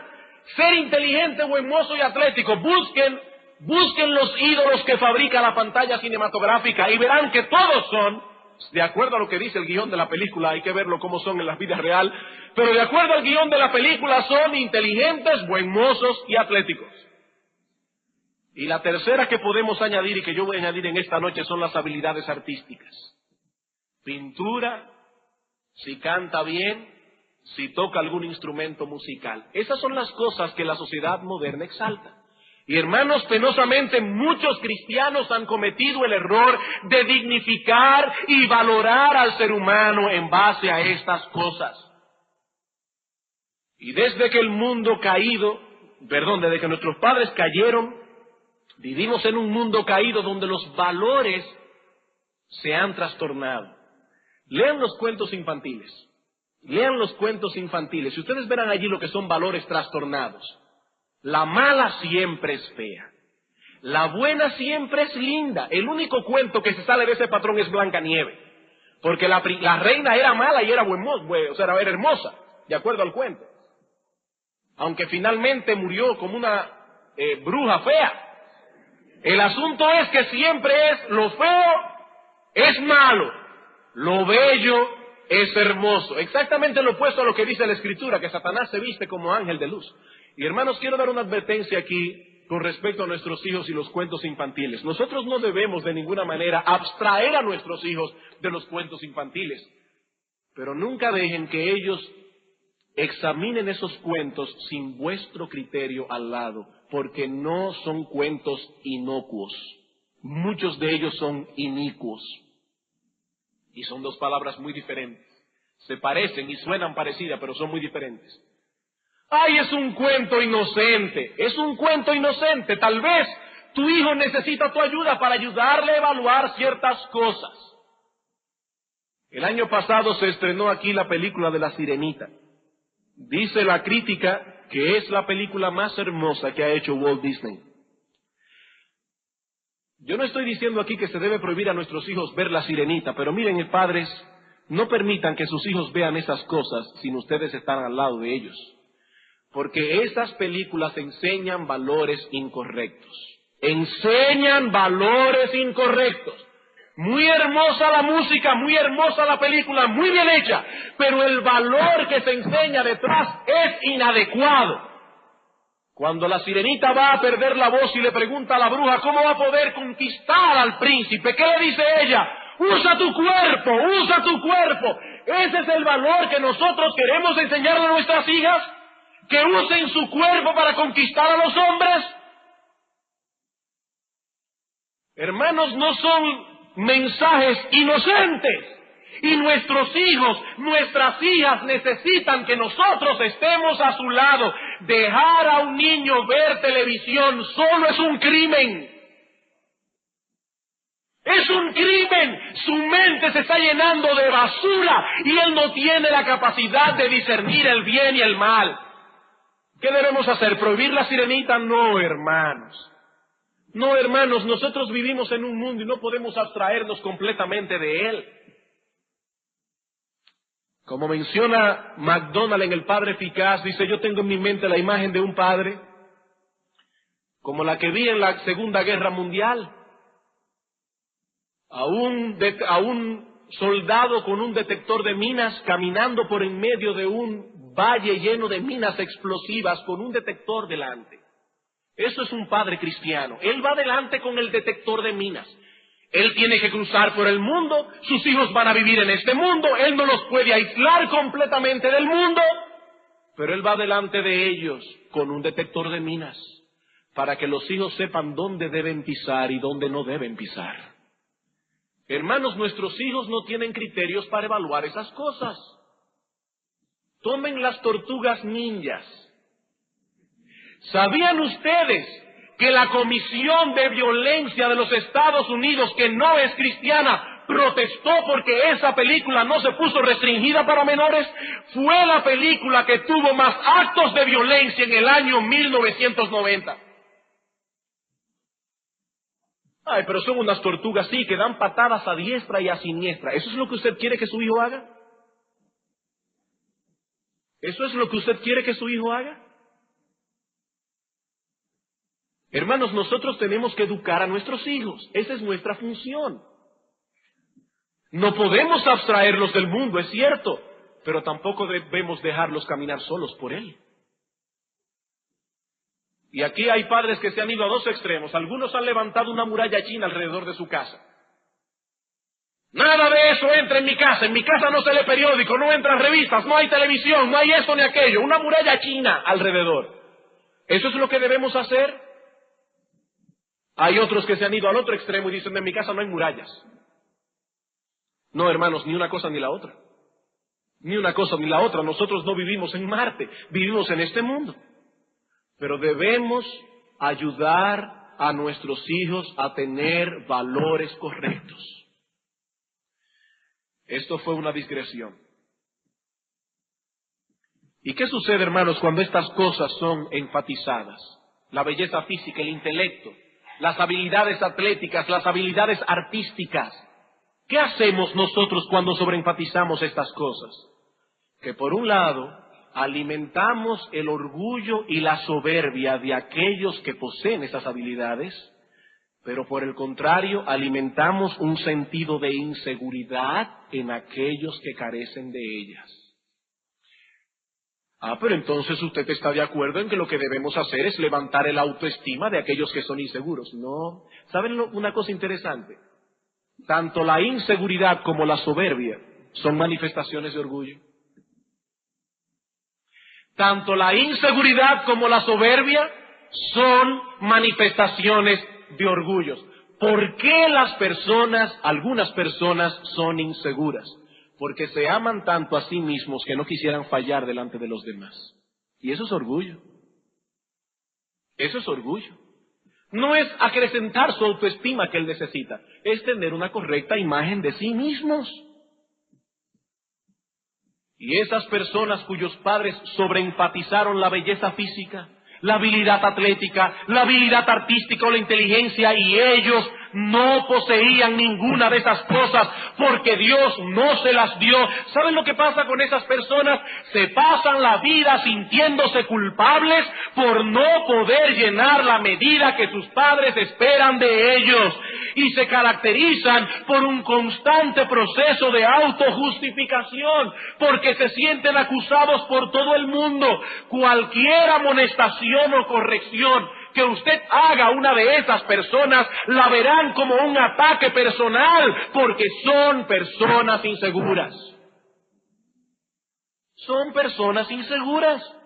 Ser inteligente, buen mozo y atlético. Busquen los ídolos que fabrica la pantalla cinematográfica y verán que todos son, de acuerdo a lo que dice el guión de la película, hay que verlo como son en la vida real, pero de acuerdo al guión de la película son inteligentes, buen mozos y atléticos. Y la tercera que podemos añadir y que yo voy a añadir en esta noche son las habilidades artísticas. Pintura, si canta bien, si toca algún instrumento musical. Esas son las cosas que la sociedad moderna exalta. Y hermanos, penosamente muchos cristianos han cometido el error de dignificar y valorar al ser humano en base a estas cosas. Y desde que el mundo desde que nuestros padres cayeron, vivimos en un mundo caído donde los valores se han trastornado. Lean los cuentos infantiles. Lean los cuentos infantiles. Si ustedes verán allí lo que son valores trastornados. La mala siempre es fea. La buena siempre es linda. El único cuento que se sale de ese patrón es Blancanieves. Porque la reina era mala y era era hermosa, de acuerdo al cuento. Aunque finalmente murió como una bruja fea. El asunto es que siempre es lo feo es malo, lo bello es hermoso. Exactamente lo opuesto a lo que dice la Escritura, que Satanás se viste como ángel de luz. Y hermanos, quiero dar una advertencia aquí con respecto a nuestros hijos y los cuentos infantiles. Nosotros no debemos de ninguna manera abstraer a nuestros hijos de los cuentos infantiles, pero nunca dejen que ellos examinen esos cuentos sin vuestro criterio al lado, porque no son cuentos inocuos. Muchos de ellos son inicuos. Y son dos palabras muy diferentes. Se parecen y suenan parecidas, pero son muy diferentes. ¡Ay, es un cuento inocente! Es un cuento inocente. Tal vez tu hijo necesita tu ayuda para ayudarle a evaluar ciertas cosas. El año pasado se estrenó aquí la película de La Sirenita. Dice la crítica que es la película más hermosa que ha hecho Walt Disney. Yo no estoy diciendo aquí que se debe prohibir a nuestros hijos ver La Sirenita, pero miren, padres, no permitan que sus hijos vean esas cosas sin ustedes estar al lado de ellos. Porque esas películas enseñan valores incorrectos. Enseñan valores incorrectos. Muy hermosa la música, muy hermosa la película, muy bien hecha, pero el valor que se enseña detrás es inadecuado. Cuando la sirenita va a perder la voz y le pregunta a la bruja cómo va a poder conquistar al príncipe, ¿qué le dice ella? Usa tu cuerpo, usa tu cuerpo. Ese es el valor que nosotros queremos enseñarle a nuestras hijas, que usen su cuerpo para conquistar a los hombres. Hermanos, no son mensajes inocentes. Y nuestros hijos, nuestras hijas necesitan que nosotros estemos a su lado. Dejar a un niño ver televisión solo es un crimen. Es un crimen. Su mente se está llenando de basura y él no tiene la capacidad de discernir el bien y el mal. ¿Qué debemos hacer? ¿Prohibir la sirenita? No, hermanos. No, hermanos, nosotros vivimos en un mundo y no podemos abstraernos completamente de él. Como menciona MacDonald en El Padre Eficaz, dice, yo tengo en mi mente la imagen de un padre como la que vi en la Segunda Guerra Mundial. A un soldado con un detector de minas caminando por en medio de un valle lleno de minas explosivas con un detector delante. Eso es un padre cristiano. Él va delante con el detector de minas. Él tiene que cruzar por el mundo, sus hijos van a vivir en este mundo, él no los puede aislar completamente del mundo, pero él va delante de ellos con un detector de minas, para que los hijos sepan dónde deben pisar y dónde no deben pisar. Hermanos, nuestros hijos no tienen criterios para evaluar esas cosas. Tomen las tortugas ninjas. ¿Sabían ustedes que la Comisión de Violencia de los Estados Unidos, que no es cristiana, protestó porque esa película no se puso restringida para menores? Fue la película que tuvo más actos de violencia en el año 1990. Ay, pero son unas tortugas, sí, que dan patadas a diestra y a siniestra. ¿Eso es lo que usted quiere que su hijo haga? ¿Eso es lo que usted quiere que su hijo haga? Hermanos, nosotros tenemos que educar a nuestros hijos. Esa es nuestra función. No podemos abstraerlos del mundo, es cierto, pero tampoco debemos dejarlos caminar solos por él. Y aquí hay padres que se han ido a dos extremos. Algunos han levantado una muralla china alrededor de su casa. Nada de eso entra en mi casa. En mi casa no se lee periódico, no entran revistas, no hay televisión, no hay esto ni aquello. Una muralla china alrededor. ¿Eso es lo que debemos hacer? Hay otros que se han ido al otro extremo y dicen, en mi casa no hay murallas. No, hermanos, ni una cosa ni la otra. Ni una cosa ni la otra. Nosotros no vivimos en Marte, vivimos en este mundo. Pero debemos ayudar a nuestros hijos a tener valores correctos. Esto fue una digresión. ¿Y qué sucede, hermanos, cuando estas cosas son enfatizadas? La belleza física, el intelecto, las habilidades atléticas, las habilidades artísticas. ¿Qué hacemos nosotros cuando sobreenfatizamos estas cosas? Que por un lado, alimentamos el orgullo y la soberbia de aquellos que poseen esas habilidades, pero por el contrario, alimentamos un sentido de inseguridad en aquellos que carecen de ellas. Pero entonces usted está de acuerdo en que lo que debemos hacer es levantar el autoestima de aquellos que son inseguros. No. ¿Saben una cosa interesante? Tanto la inseguridad como la soberbia son manifestaciones de orgullo. Tanto la inseguridad como la soberbia son manifestaciones de orgullos. ¿Por qué algunas personas son inseguras? Porque se aman tanto a sí mismos que no quisieran fallar delante de los demás. Y eso es orgullo. Eso es orgullo. No es acrecentar su autoestima que él necesita, es tener una correcta imagen de sí mismos. Y esas personas cuyos padres sobreenfatizaron la belleza física, la habilidad atlética, la habilidad artística o la inteligencia, y ellos no poseían ninguna de esas cosas porque Dios no se las dio. ¿Saben lo que pasa con esas personas? Se pasan la vida sintiéndose culpables por no poder llenar la medida que sus padres esperan de ellos, y se caracterizan por un constante proceso de autojustificación, porque se sienten acusados por todo el mundo. Cualquier amonestación o corrección que usted haga a una de esas personas, la verán como un ataque personal, porque son personas inseguras. Son personas inseguras.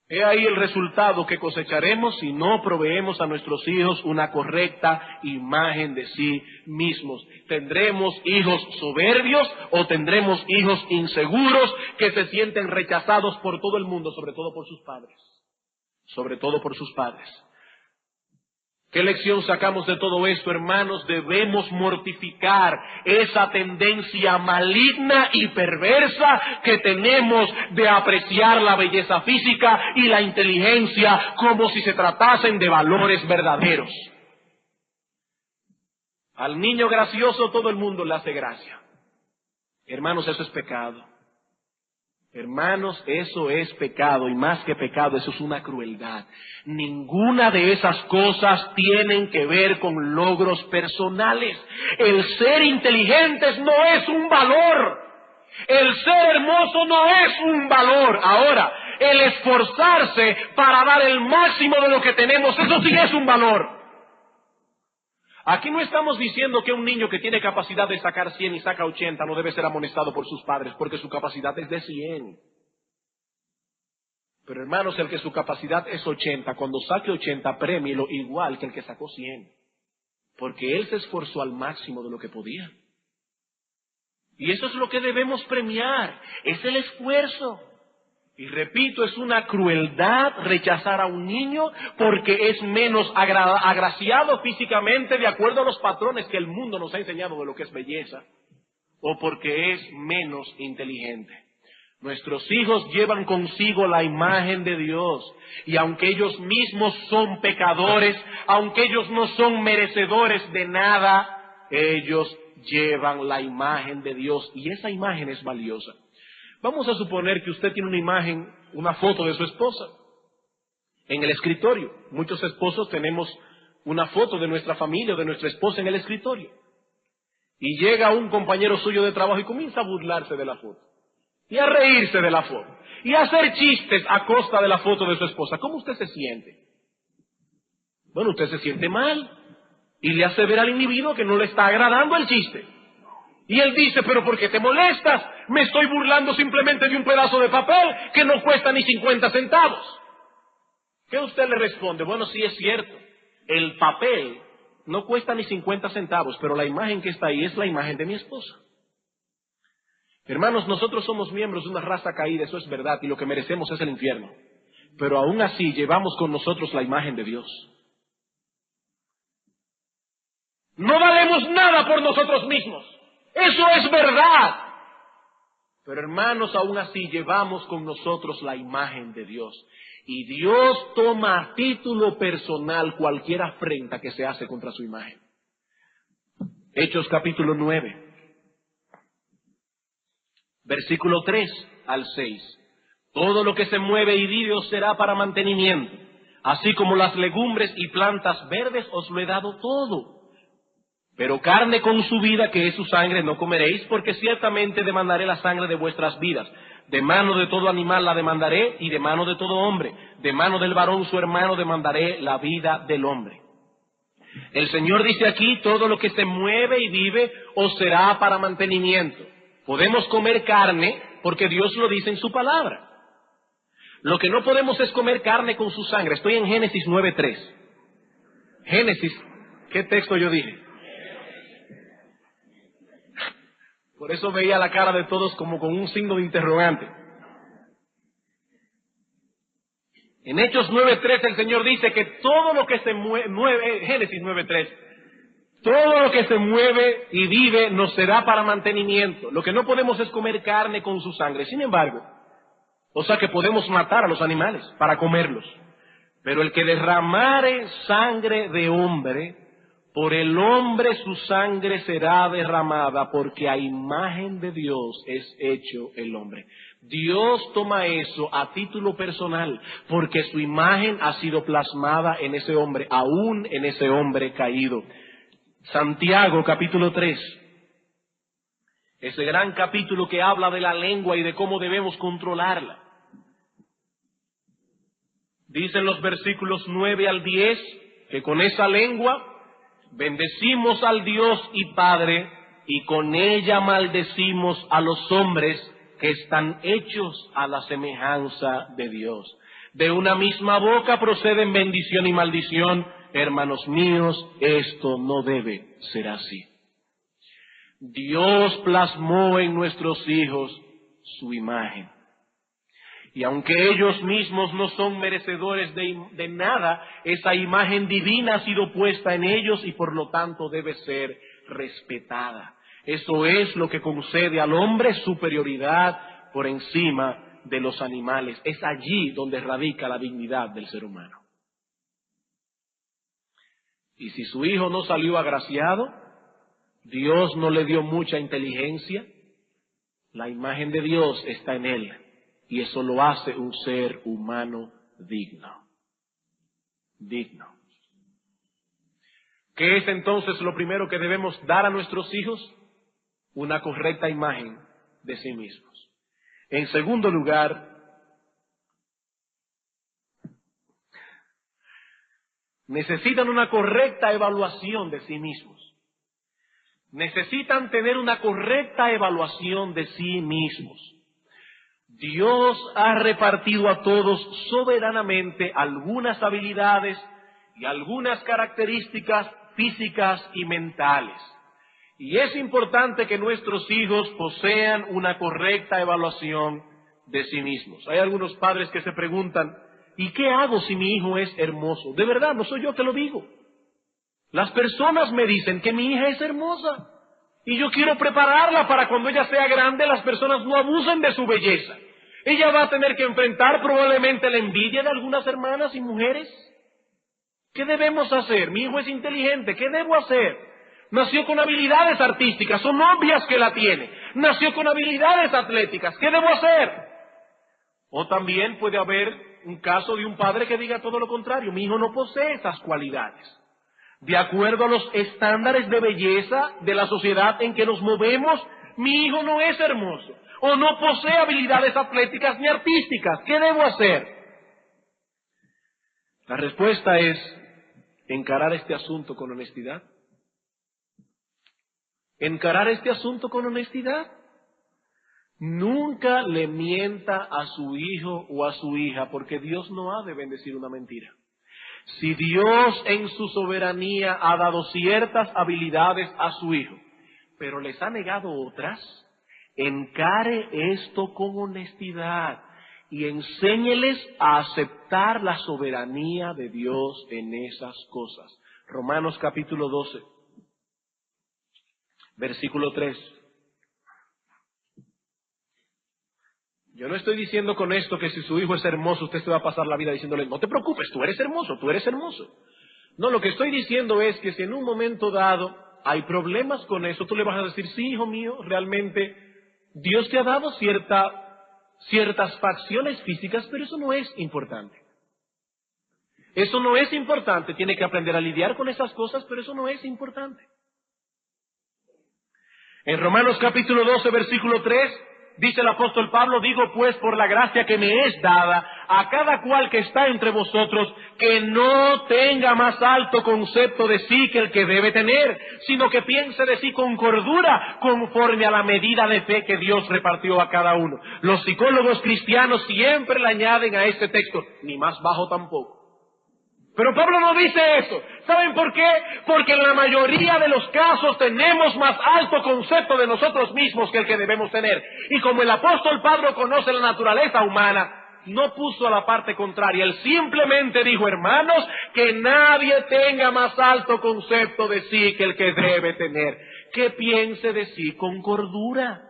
He ahí el resultado que cosecharemos si no proveemos a nuestros hijos una correcta imagen de sí mismos. ¿Tendremos hijos soberbios o tendremos hijos inseguros que se sienten rechazados por todo el mundo, sobre todo por sus padres? Sobre todo por sus padres. ¿Qué lección sacamos de todo esto, hermanos? Debemos mortificar esa tendencia maligna y perversa que tenemos de apreciar la belleza física y la inteligencia como si se tratasen de valores verdaderos. Al niño gracioso todo el mundo le hace gracia. Hermanos, eso es pecado. Hermanos, eso es pecado, y más que pecado, eso es una crueldad. Ninguna de esas cosas tienen que ver con logros personales. El ser inteligentes no es un valor. El ser hermoso no es un valor. Ahora, el esforzarse para dar el máximo de lo que tenemos, eso sí es un valor. Aquí no estamos diciendo que un niño que tiene capacidad de sacar 100 y saca 80 no debe ser amonestado por sus padres, porque su capacidad es de 100. Pero hermanos, el que su capacidad es 80, cuando saque 80, premielo igual que el que sacó 100. Porque él se esforzó al máximo de lo que podía. Y eso es lo que debemos premiar, es el esfuerzo. Y repito, es una crueldad rechazar a un niño porque es menos agraciado físicamente de acuerdo a los patrones que el mundo nos ha enseñado de lo que es belleza, o porque es menos inteligente. Nuestros hijos llevan consigo la imagen de Dios, y aunque ellos mismos son pecadores, aunque ellos no son merecedores de nada, ellos llevan la imagen de Dios, y esa imagen es valiosa. Vamos a suponer que usted tiene una imagen, una foto de su esposa en el escritorio. Muchos esposos tenemos una foto de nuestra familia o de nuestra esposa en el escritorio. Y llega un compañero suyo de trabajo y comienza a burlarse de la foto, y a reírse de la foto, y a hacer chistes a costa de la foto de su esposa. ¿Cómo usted se siente? Bueno, usted se siente mal. Y le hace ver al individuo que no le está agradando el chiste. Y él dice, pero ¿por qué te molestas? Me estoy burlando simplemente de un pedazo de papel que no cuesta ni 50 centavos. ¿Qué usted le responde? Bueno, sí es cierto. El papel no cuesta ni 50 centavos, pero la imagen que está ahí es la imagen de mi esposa. Hermanos, nosotros somos miembros de una raza caída, eso es verdad, y lo que merecemos es el infierno. Pero aún así llevamos con nosotros la imagen de Dios. No valemos nada por nosotros mismos. Eso es verdad. Pero hermanos, aún así llevamos con nosotros la imagen de Dios. Y Dios toma a título personal cualquier afrenta que se hace contra su imagen. Hechos capítulo 9. Versículo 3 al 6. Todo lo que se mueve y vive os será para mantenimiento, así como las legumbres y plantas verdes os lo he dado todo. Pero carne con su vida, que es su sangre, no comeréis, porque ciertamente demandaré la sangre de vuestras vidas. De mano de todo animal la demandaré, y de mano de todo hombre. De mano del varón su hermano demandaré la vida del hombre. El Señor dice aquí, todo lo que se mueve y vive os será para mantenimiento. Podemos comer carne porque Dios lo dice en su palabra. Lo que no podemos es comer carne con su sangre. Estoy en Génesis 9:3. Génesis, ¿qué texto yo dije? Por eso veía la cara de todos como con un signo de interrogante. En Hechos 9:3 el Señor dice que todo lo que se mueve, Génesis 9:3, todo lo que se mueve y vive nos será para mantenimiento. Lo que no podemos es comer carne con su sangre. Sin embargo, o sea que podemos matar a los animales para comerlos. Pero el que derramare sangre de hombre, por el hombre su sangre será derramada, porque a imagen de Dios es hecho el hombre. Dios toma eso a título personal, porque su imagen ha sido plasmada en ese hombre, aún en ese hombre caído. Santiago capítulo 3, ese gran capítulo que habla de la lengua y de cómo debemos controlarla. Dicen los versículos 9 al 10 que con esa lengua bendecimos al Dios y Padre, y con ella maldecimos a los hombres que están hechos a la semejanza de Dios. De una misma boca proceden bendición y maldición. Hermanos míos, esto no debe ser así. Dios plasmó en nuestros hijos su imagen. Y aunque ellos mismos no son merecedores de nada, esa imagen divina ha sido puesta en ellos y por lo tanto debe ser respetada. Eso es lo que concede al hombre superioridad por encima de los animales. Es allí donde radica la dignidad del ser humano. Y si su hijo no salió agraciado, Dios no le dio mucha inteligencia, la imagen de Dios está en él. Y eso lo hace un ser humano digno. Digno. ¿Qué es entonces lo primero que debemos dar a nuestros hijos? Una correcta imagen de sí mismos. En segundo lugar, necesitan una correcta evaluación de sí mismos. Necesitan tener una correcta evaluación de sí mismos. Dios ha repartido a todos soberanamente algunas habilidades y algunas características físicas y mentales. Y es importante que nuestros hijos posean una correcta evaluación de sí mismos. Hay algunos padres que se preguntan, ¿y qué hago si mi hijo es hermoso? De verdad, no soy yo que lo digo. Las personas me dicen que mi hija es hermosa y yo quiero prepararla para cuando ella sea grande las personas no abusen de su belleza. Ella va a tener que enfrentar probablemente la envidia de algunas hermanas y mujeres. ¿Qué debemos hacer? Mi hijo es inteligente, ¿qué debo hacer? Nació con habilidades artísticas, son obvias que la tiene. Nació con habilidades atléticas, ¿qué debo hacer? O también puede haber un caso de un padre que diga todo lo contrario, mi hijo no posee esas cualidades. De acuerdo a los estándares de belleza de la sociedad en que nos movemos, mi hijo no es hermoso. O no posee habilidades atléticas ni artísticas. ¿Qué debo hacer? La respuesta es encarar este asunto con honestidad encarar este asunto con honestidad. Nunca le mienta a su hijo o a su hija, porque Dios no ha de bendecir una mentira. Si Dios en su soberanía ha dado ciertas habilidades a su hijo, pero les ha negado otras, encare esto con honestidad y enséñeles a aceptar la soberanía de Dios en esas cosas. Romanos capítulo 12, versículo 3. Yo no estoy diciendo con esto que si su hijo es hermoso, usted se va a pasar la vida diciéndole, no te preocupes, tú eres hermoso, tú eres hermoso. No, lo que estoy diciendo es que si en un momento dado hay problemas con eso, tú le vas a decir, sí, hijo mío, realmente Dios te ha dado ciertas facciones físicas, pero eso no es importante. Eso no es importante, tiene que aprender a lidiar con esas cosas, pero eso no es importante. En Romanos capítulo 12, versículo 3, dice el apóstol Pablo, digo pues por la gracia que me es dada, a cada cual que está entre vosotros, que no tenga más alto concepto de sí que el que debe tener, sino que piense de sí con cordura, conforme a la medida de fe que Dios repartió a cada uno. Los psicólogos cristianos siempre le añaden a este texto, ni más bajo tampoco. Pero Pablo no dice eso. ¿Saben por qué? Porque en la mayoría de los casos tenemos más alto concepto de nosotros mismos que el que debemos tener. Y como el apóstol Pablo conoce la naturaleza humana, no puso a la parte contraria. Él simplemente dijo, hermanos, que nadie tenga más alto concepto de sí que el que debe tener. Que piense de sí con cordura.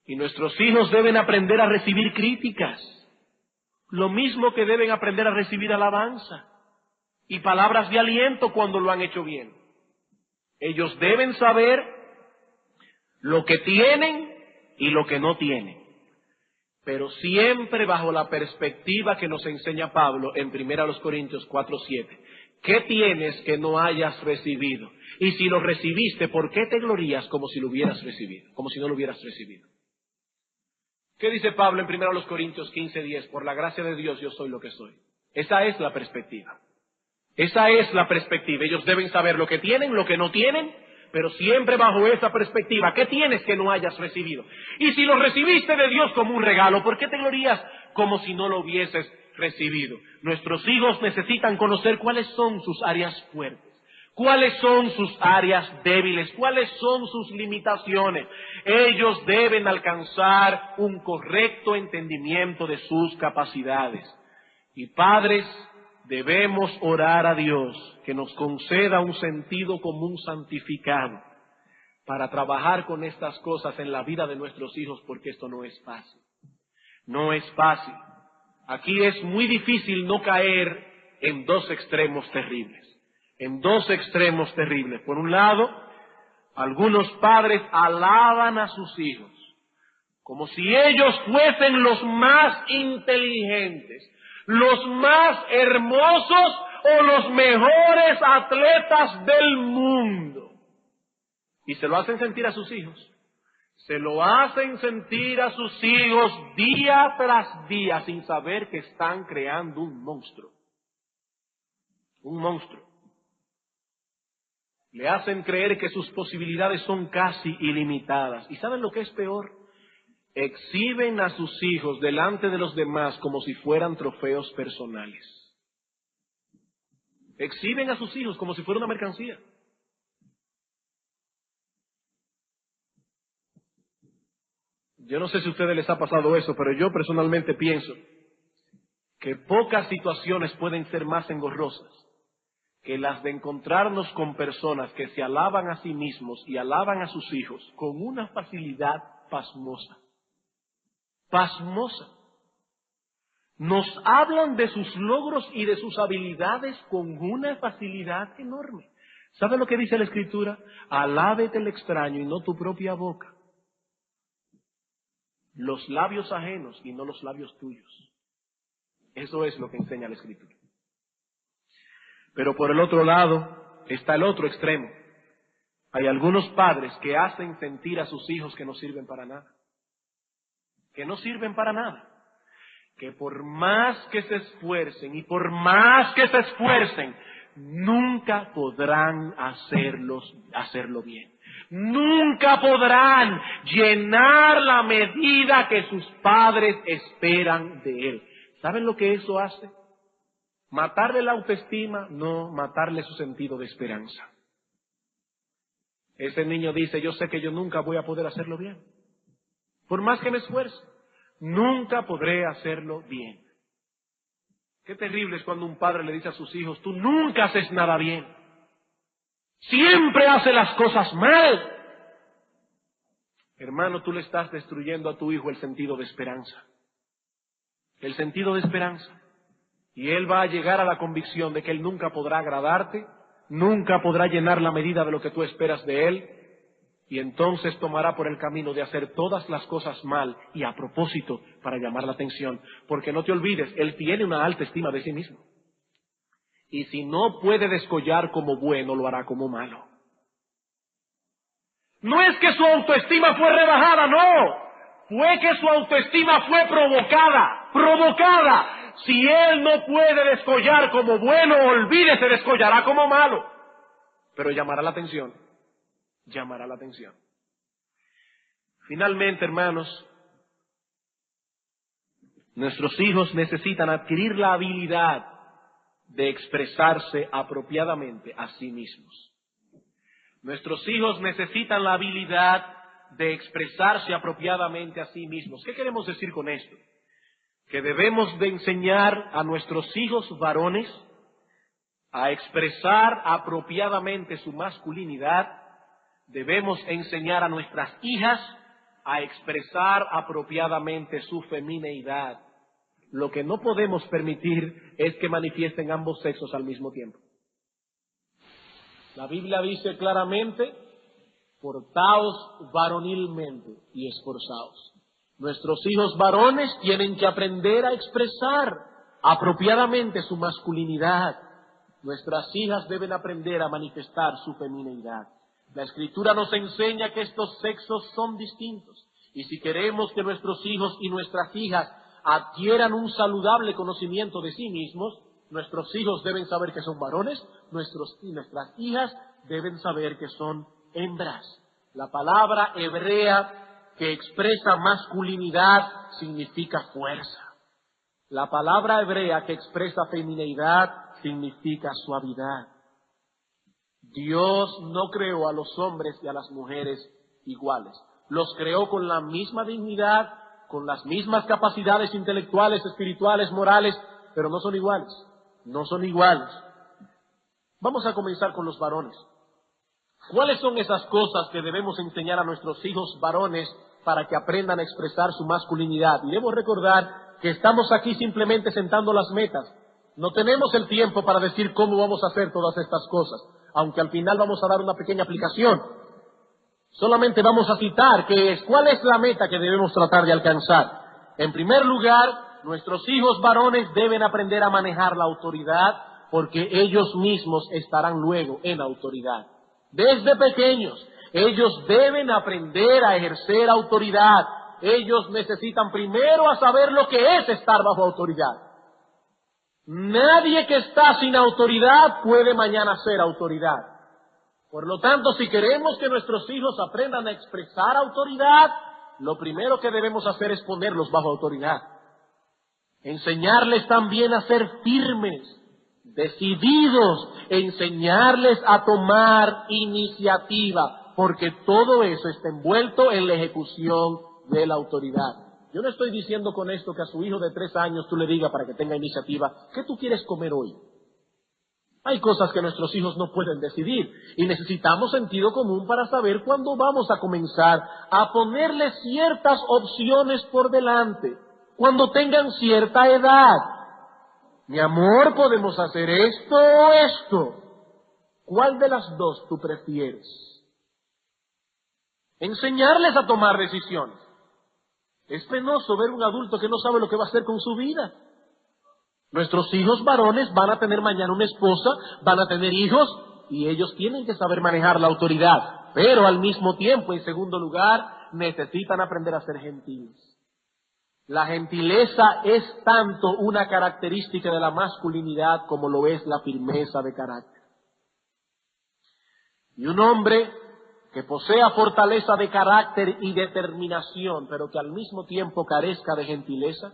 Y nuestros hijos deben aprender a recibir críticas. Lo mismo que deben aprender a recibir alabanza y palabras de aliento cuando lo han hecho bien. Ellos deben saber lo que tienen y lo que no tienen, pero siempre bajo la perspectiva que nos enseña Pablo en 1 Corintios 4:7. ¿Qué tienes que no hayas recibido? Y si lo recibiste, ¿por qué te glorías como si lo hubieras recibido? Como si no lo hubieras recibido. ¿Qué dice Pablo en 1 Corintios 15:10? Por la gracia de Dios yo soy lo que soy. Esa es la perspectiva. Esa es la perspectiva. Ellos deben saber lo que tienen, lo que no tienen, pero siempre bajo esa perspectiva. ¿Qué tienes que no hayas recibido? Y si lo recibiste de Dios como un regalo, ¿por qué te glorías como si no lo hubieses recibido? Nuestros hijos necesitan conocer cuáles son sus áreas fuertes. ¿Cuáles son sus áreas débiles? ¿Cuáles son sus limitaciones? Ellos deben alcanzar un correcto entendimiento de sus capacidades. Y padres, debemos orar a Dios que nos conceda un sentido común santificado para trabajar con estas cosas en la vida de nuestros hijos, porque esto no es fácil. No es fácil. Aquí es muy difícil no caer en dos extremos terribles. En dos extremos terribles. Por un lado, algunos padres alaban a sus hijos como si ellos fuesen los más inteligentes, los más hermosos o los mejores atletas del mundo. Y se lo hacen sentir a sus hijos. Se lo hacen sentir a sus hijos día tras día sin saber que están creando un monstruo. Un monstruo. Le hacen creer que sus posibilidades son casi ilimitadas. ¿Y saben lo que es peor? Exhiben a sus hijos delante de los demás como si fueran trofeos personales. Exhiben a sus hijos como si fuera una mercancía. Yo no sé si a ustedes les ha pasado eso, pero yo personalmente pienso que pocas situaciones pueden ser más engorrosas que las de encontrarnos con personas que se alaban a sí mismos y alaban a sus hijos con una facilidad pasmosa. Pasmosa. Nos hablan de sus logros y de sus habilidades con una facilidad enorme. ¿Sabe lo que dice la Escritura? Alábete el extraño y no tu propia boca. Los labios ajenos y no los labios tuyos. Eso es lo que enseña la Escritura. Pero por el otro lado está el otro extremo. Hay algunos padres que hacen sentir a sus hijos que no sirven para nada. Que no sirven para nada. Que por más que se esfuercen y por más que se esfuercen, nunca podrán hacerlo bien. Nunca podrán llenar la medida que sus padres esperan de él. ¿Saben lo que eso hace? Matarle la autoestima, no, matarle su sentido de esperanza. Ese niño dice, yo sé que yo nunca voy a poder hacerlo bien. Por más que me esfuerce, nunca podré hacerlo bien. Qué terrible es cuando un padre le dice a sus hijos, tú nunca haces nada bien. Siempre haces las cosas mal. Hermano, tú le estás destruyendo a tu hijo el sentido de esperanza. El sentido de esperanza. Y él va a llegar a la convicción de que él nunca podrá agradarte, nunca podrá llenar la medida de lo que tú esperas de él, y entonces tomará por el camino de hacer todas las cosas mal y a propósito para llamar la atención. Porque no te olvides, él tiene una alta estima de sí mismo. Y si no puede descollar como bueno, lo hará como malo. No es que su autoestima fue rebajada, no. Fue que su autoestima fue provocada. Si él no puede descollar como bueno, olvídese, descollará como malo. Pero llamará la atención. Llamará la atención. Finalmente, hermanos, nuestros hijos necesitan adquirir la habilidad de expresarse apropiadamente a sí mismos. Nuestros hijos necesitan la habilidad de expresarse apropiadamente a sí mismos. ¿Qué queremos decir con esto? Que debemos de enseñar a nuestros hijos varones a expresar apropiadamente su masculinidad. Debemos enseñar a nuestras hijas a expresar apropiadamente su femineidad. Lo que no podemos permitir es que manifiesten ambos sexos al mismo tiempo. La Biblia dice claramente, portaos varonilmente y esforzaos. Nuestros hijos varones tienen que aprender a expresar apropiadamente su masculinidad. Nuestras hijas deben aprender a manifestar su femineidad. La Escritura nos enseña que estos sexos son distintos. Y si queremos que nuestros hijos y nuestras hijas adquieran un saludable conocimiento de sí mismos, nuestros hijos deben saber que son varones, nuestras hijas deben saber que son hembras. La palabra hebrea que expresa masculinidad significa fuerza. La palabra hebrea que expresa femineidad significa suavidad. Dios no creó a los hombres y a las mujeres iguales. Los creó con la misma dignidad, con las mismas capacidades intelectuales, espirituales, morales, pero no son iguales. No son iguales. Vamos a comenzar con los varones. ¿Cuáles son esas cosas que debemos enseñar a nuestros hijos varones para que aprendan a expresar su masculinidad? Y debo recordar que estamos aquí simplemente sentando las metas. No tenemos el tiempo para decir cómo vamos a hacer todas estas cosas, aunque al final vamos a dar una pequeña aplicación. Solamente vamos a citar cuál es la meta que debemos tratar de alcanzar. En primer lugar, nuestros hijos varones deben aprender a manejar la autoridad, porque ellos mismos estarán luego en autoridad. Desde pequeños, ellos deben aprender a ejercer autoridad. Ellos necesitan primero a saber lo que es estar bajo autoridad. Nadie que está sin autoridad puede mañana ser autoridad. Por lo tanto, si queremos que nuestros hijos aprendan a expresar autoridad, lo primero que debemos hacer es ponerlos bajo autoridad. Enseñarles también a ser firmes, decididos, enseñarles a tomar iniciativa, porque todo eso está envuelto en la ejecución de la autoridad. Yo no estoy diciendo con esto que a su hijo de 3 años tú le digas para que tenga iniciativa, ¿qué tú quieres comer hoy? Hay cosas que nuestros hijos no pueden decidir y necesitamos sentido común para saber cuándo vamos a comenzar a ponerles ciertas opciones por delante, cuando tengan cierta edad. Mi amor, podemos hacer esto o esto. ¿Cuál de las dos tú prefieres? Enseñarles a tomar decisiones. Es penoso ver un adulto que no sabe lo que va a hacer con su vida. Nuestros hijos varones van a tener mañana una esposa, van a tener hijos, y ellos tienen que saber manejar la autoridad. Pero al mismo tiempo, en segundo lugar, necesitan aprender a ser gentiles. La gentileza es tanto una característica de la masculinidad como lo es la firmeza de carácter. Y un hombre que posea fortaleza de carácter y determinación, pero que al mismo tiempo carezca de gentileza,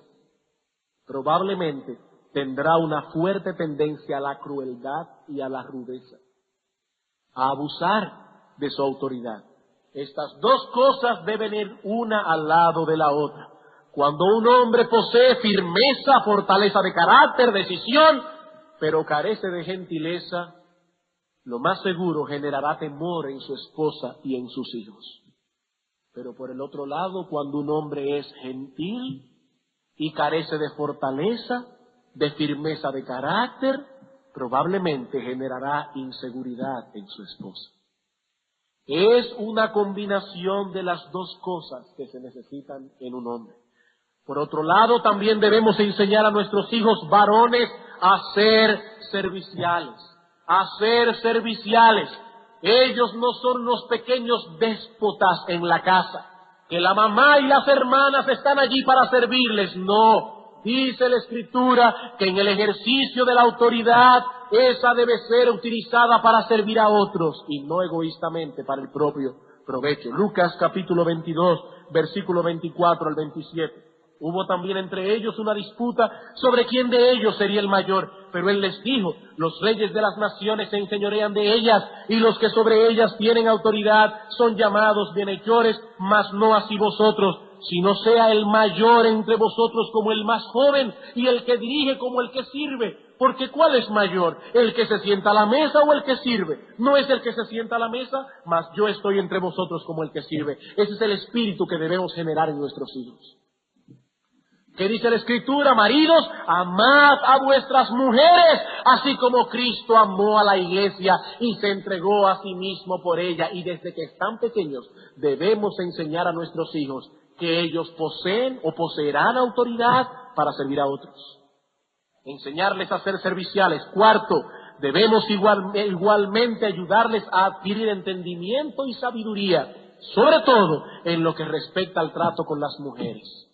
probablemente tendrá una fuerte tendencia a la crueldad y a la rudeza, a abusar de su autoridad. Estas dos cosas deben ir una al lado de la otra. Cuando un hombre posee firmeza, fortaleza de carácter, decisión, pero carece de gentileza, lo más seguro generará temor en su esposa y en sus hijos. Pero por el otro lado, cuando un hombre es gentil y carece de fortaleza, de firmeza de carácter, probablemente generará inseguridad en su esposa. Es una combinación de las dos cosas que se necesitan en un hombre. Por otro lado, también debemos enseñar a nuestros hijos varones a ser serviciales. A ser serviciales. Ellos no son los pequeños déspotas en la casa, que la mamá y las hermanas están allí para servirles. No. Dice la Escritura que en el ejercicio de la autoridad, esa debe ser utilizada para servir a otros y no egoístamente para el propio provecho. Lucas capítulo 22, versículo 24 al 27. Hubo también entre ellos una disputa sobre quién de ellos sería el mayor, pero él les dijo: los reyes de las naciones se enseñorean de ellas, y los que sobre ellas tienen autoridad son llamados bienhechores, mas no así vosotros, sino sea el mayor entre vosotros como el más joven, y el que dirige como el que sirve. Porque ¿cuál es mayor? ¿El que se sienta a la mesa o el que sirve? No es el que se sienta a la mesa, mas yo estoy entre vosotros como el que sirve. Ese es el espíritu que debemos generar en nuestros hijos. ¿Qué dice la Escritura? Maridos, amad a vuestras mujeres, así como Cristo amó a la iglesia y se entregó a sí mismo por ella. Y desde que están pequeños debemos enseñar a nuestros hijos que ellos poseen o poseerán autoridad para servir a otros. Enseñarles a ser serviciales. Cuarto, debemos igualmente ayudarles a adquirir entendimiento y sabiduría, sobre todo en lo que respecta al trato con las mujeres.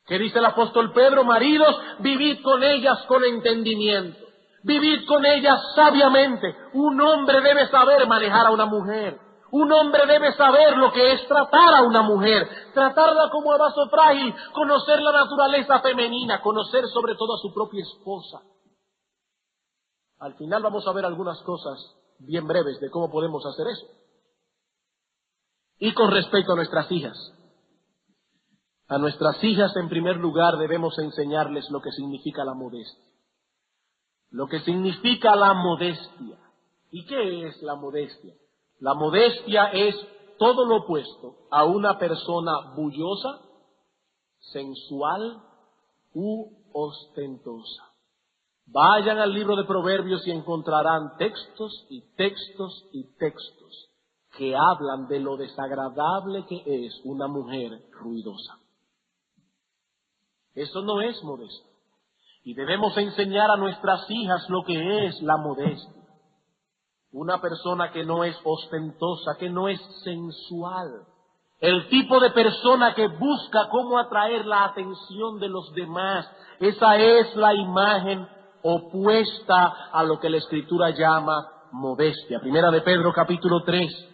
¿Qué dice el apóstol Pedro? Maridos, vivid con ellas con entendimiento, vivid con ellas sabiamente. Un hombre debe saber manejar a una mujer. Un hombre debe saber lo que es tratar a una mujer, tratarla como a vaso frágil, conocer la naturaleza femenina, conocer sobre todo a su propia esposa. Al final vamos a ver algunas cosas bien breves de cómo podemos hacer eso. Y con respecto a nuestras hijas. A nuestras hijas, en primer lugar, debemos enseñarles lo que significa la modestia. Lo que significa la modestia. ¿Y qué es la modestia? La modestia es todo lo opuesto a una persona bullosa, sensual u ostentosa. Vayan al libro de Proverbios y encontrarán textos y textos y textos que hablan de lo desagradable que es una mujer ruidosa. Eso no es modesto. Y debemos enseñar a nuestras hijas lo que es la modestia. Una persona que no es ostentosa, que no es sensual. El tipo de persona que busca cómo atraer la atención de los demás. Esa es la imagen opuesta a lo que la Escritura llama modestia. Primera de Pedro capítulo 3.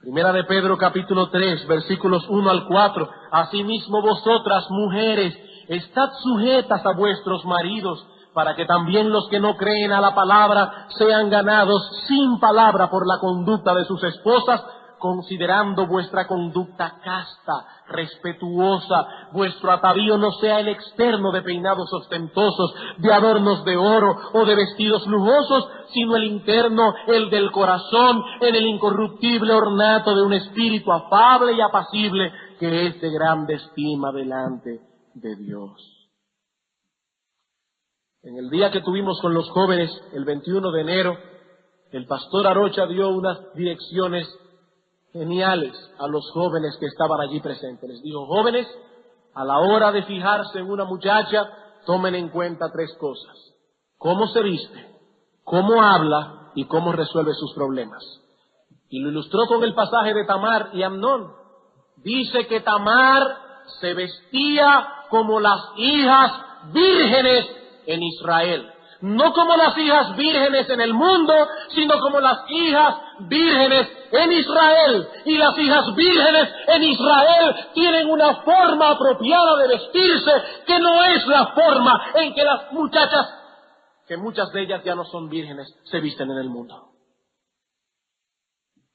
Primera de Pedro capítulo 3, versículos 1 al 4. Asimismo vosotras, mujeres, estad sujetas a vuestros maridos, para que también los que no creen a la palabra sean ganados sin palabra por la conducta de sus esposas, considerando vuestra conducta casta, respetuosa, vuestro atavío no sea el externo de peinados ostentosos, de adornos de oro o de vestidos lujosos, sino el interno, el del corazón, en el incorruptible ornato de un espíritu afable y apacible, que es de grande estima delante de Dios. En el día que tuvimos con los jóvenes, el 21 de enero, el pastor Arocha dio unas direcciones geniales a los jóvenes que estaban allí presentes. Les dijo: jóvenes, a la hora de fijarse en una muchacha, tomen en cuenta tres cosas: cómo se viste, cómo habla y cómo resuelve sus problemas. Y lo ilustró con el pasaje de Tamar y Amnón. Dice que Tamar se vestía como las hijas vírgenes en Israel. no como las hijas vírgenes en el mundo, sino como las hijas vírgenes en Israel. Y las hijas vírgenes en Israel tienen una forma apropiada de vestirse, que no es la forma en que las muchachas, que muchas de ellas ya no son vírgenes, se visten en el mundo.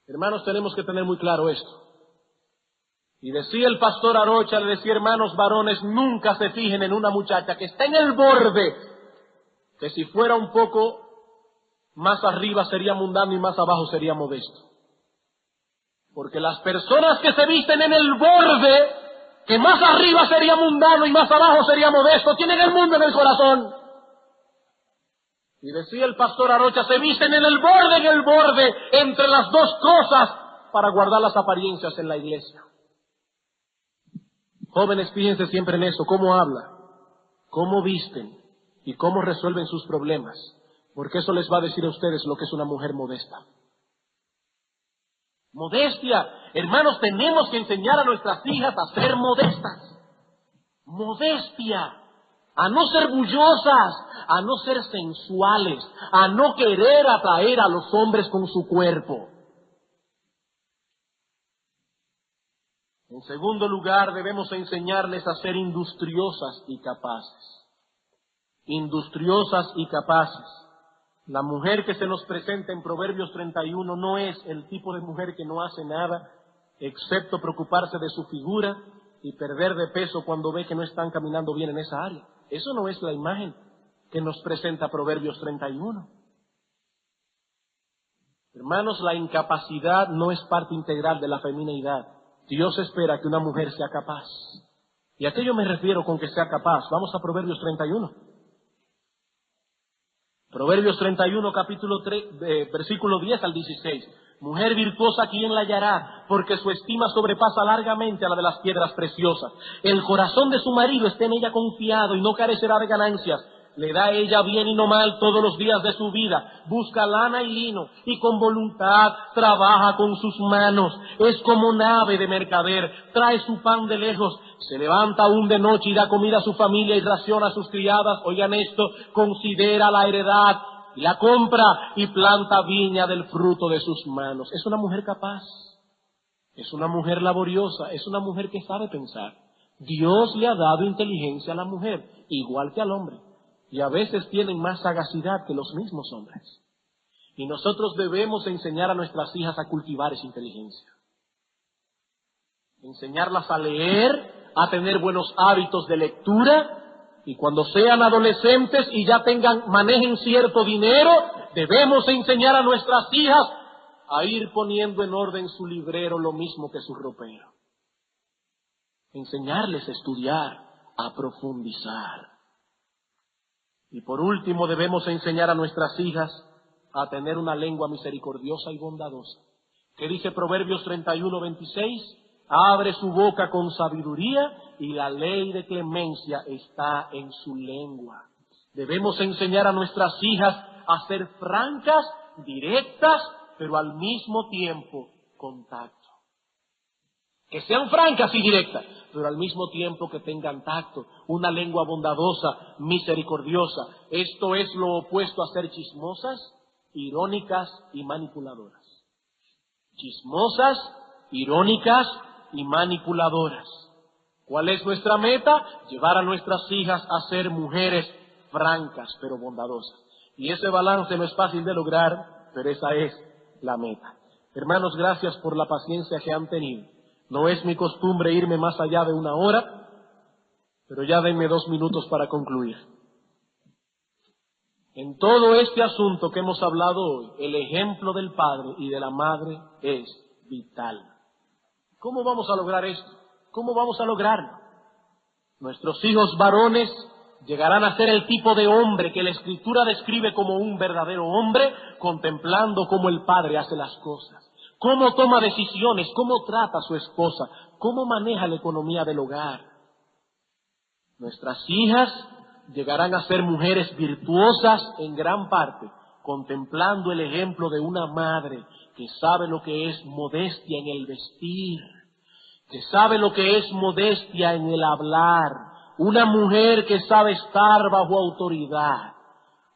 Hermanos, tenemos que tener muy claro esto. Y decía el pastor Arocha, le decía: hermanos varones, nunca se fijen en una muchacha que está en el borde, que si fuera un poco más arriba sería mundano y más abajo sería modesto. Porque las personas que se visten en el borde, que más arriba sería mundano y más abajo sería modesto, tienen el mundo en el corazón. Y decía el pastor Arocha, se visten en el borde, entre las dos cosas, para guardar las apariencias en la iglesia. Jóvenes, fíjense siempre en eso, cómo habla, cómo visten y cómo resuelven sus problemas, porque eso les va a decir a ustedes lo que es una mujer modesta. Modestia, hermanos, tenemos que enseñar a nuestras hijas a ser modestas. Modestia, a no ser bullosas, a no ser sensuales, a no querer atraer a los hombres con su cuerpo. En segundo lugar, debemos enseñarles a ser industriosas y capaces. Industriosas y capaces. La mujer que se nos presenta en Proverbios 31 no es el tipo de mujer que no hace nada, excepto preocuparse de su figura y perder de peso cuando ve que no están caminando bien en esa área. Eso no es la imagen que nos presenta Proverbios 31. Hermanos, la incapacidad no es parte integral de la femineidad. Dios espera que una mujer sea capaz. ¿Y a qué yo me refiero con que sea capaz? Vamos a Proverbios 31. Proverbios 31, capítulo 3, versículo 10 al 16. Mujer virtuosa, ¿quién la hallará? Porque su estima sobrepasa largamente a la de las piedras preciosas. El corazón de su marido está en ella confiado y no carecerá de ganancias. Le da a ella bien y no mal todos los días de su vida. Busca lana y lino y con voluntad trabaja con sus manos. Es como nave de mercader, trae su pan de lejos. Se levanta aún de noche y da comida a su familia y raciona a sus criadas. Oigan esto, considera la heredad y la compra y planta viña del fruto de sus manos. Es una mujer capaz, es una mujer laboriosa, es una mujer que sabe pensar. Dios le ha dado inteligencia a la mujer, igual que al hombre. Y a veces tienen más sagacidad que los mismos hombres. Y nosotros debemos enseñar a nuestras hijas a cultivar esa inteligencia. Enseñarlas a leer, a tener buenos hábitos de lectura, y cuando sean adolescentes y ya manejen cierto dinero, debemos enseñar a nuestras hijas a ir poniendo en orden su librero lo mismo que su ropero. Enseñarles a estudiar, a profundizar. Y por último, debemos enseñar a nuestras hijas a tener una lengua misericordiosa y bondadosa. ¿Qué dice Proverbios 31, 26? Abre su boca con sabiduría y la ley de clemencia está en su lengua. Debemos enseñar a nuestras hijas a ser francas, directas, pero al mismo tiempo con tacto. Que sean francas y directas, pero al mismo tiempo que tengan tacto, una lengua bondadosa, misericordiosa. Esto es lo opuesto a ser chismosas, irónicas y manipuladoras. Chismosas, irónicas y manipuladoras. ¿Cuál es nuestra meta? Llevar a nuestras hijas a ser mujeres francas, pero bondadosas. Y ese balance no es fácil de lograr, pero esa es la meta. Hermanos, gracias por la paciencia que han tenido. No es mi costumbre irme más allá de 1 hora, pero ya denme 2 minutos para concluir. En todo este asunto que hemos hablado hoy, el ejemplo del padre y de la madre es vital. ¿Cómo vamos a lograr esto? ¿Cómo vamos a lograrlo? Nuestros hijos varones llegarán a ser el tipo de hombre que la Escritura describe como un verdadero hombre, contemplando cómo el padre hace las cosas. Cómo toma decisiones, cómo trata a su esposa, cómo maneja la economía del hogar. Nuestras hijas llegarán a ser mujeres virtuosas en gran parte, contemplando el ejemplo de una madre que sabe lo que es modestia en el vestir, que sabe lo que es modestia en el hablar, una mujer que sabe estar bajo autoridad,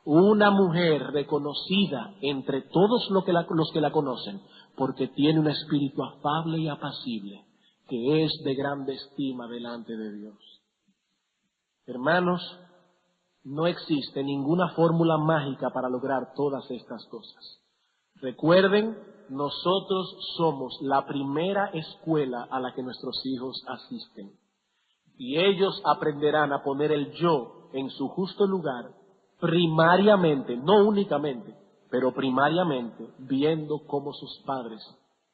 una mujer reconocida entre todos los que la conocen, porque tiene un espíritu afable y apacible, que es de grande estima delante de Dios. Hermanos, no existe ninguna fórmula mágica para lograr todas estas cosas. Recuerden, nosotros somos la primera escuela a la que nuestros hijos asisten. Y ellos aprenderán a poner el yo en su justo lugar, primariamente, no únicamente, pero primariamente, viendo cómo sus padres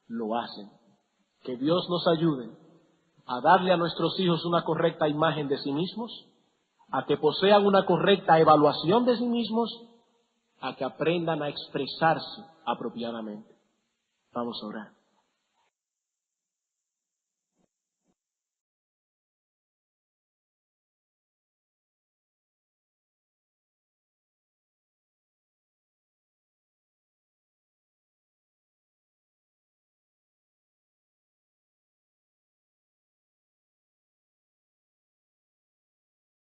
lo hacen. Que Dios nos ayude a darle a nuestros hijos una correcta imagen de sí mismos, a que posean una correcta evaluación de sí mismos, a que aprendan a expresarse apropiadamente. Vamos a orar.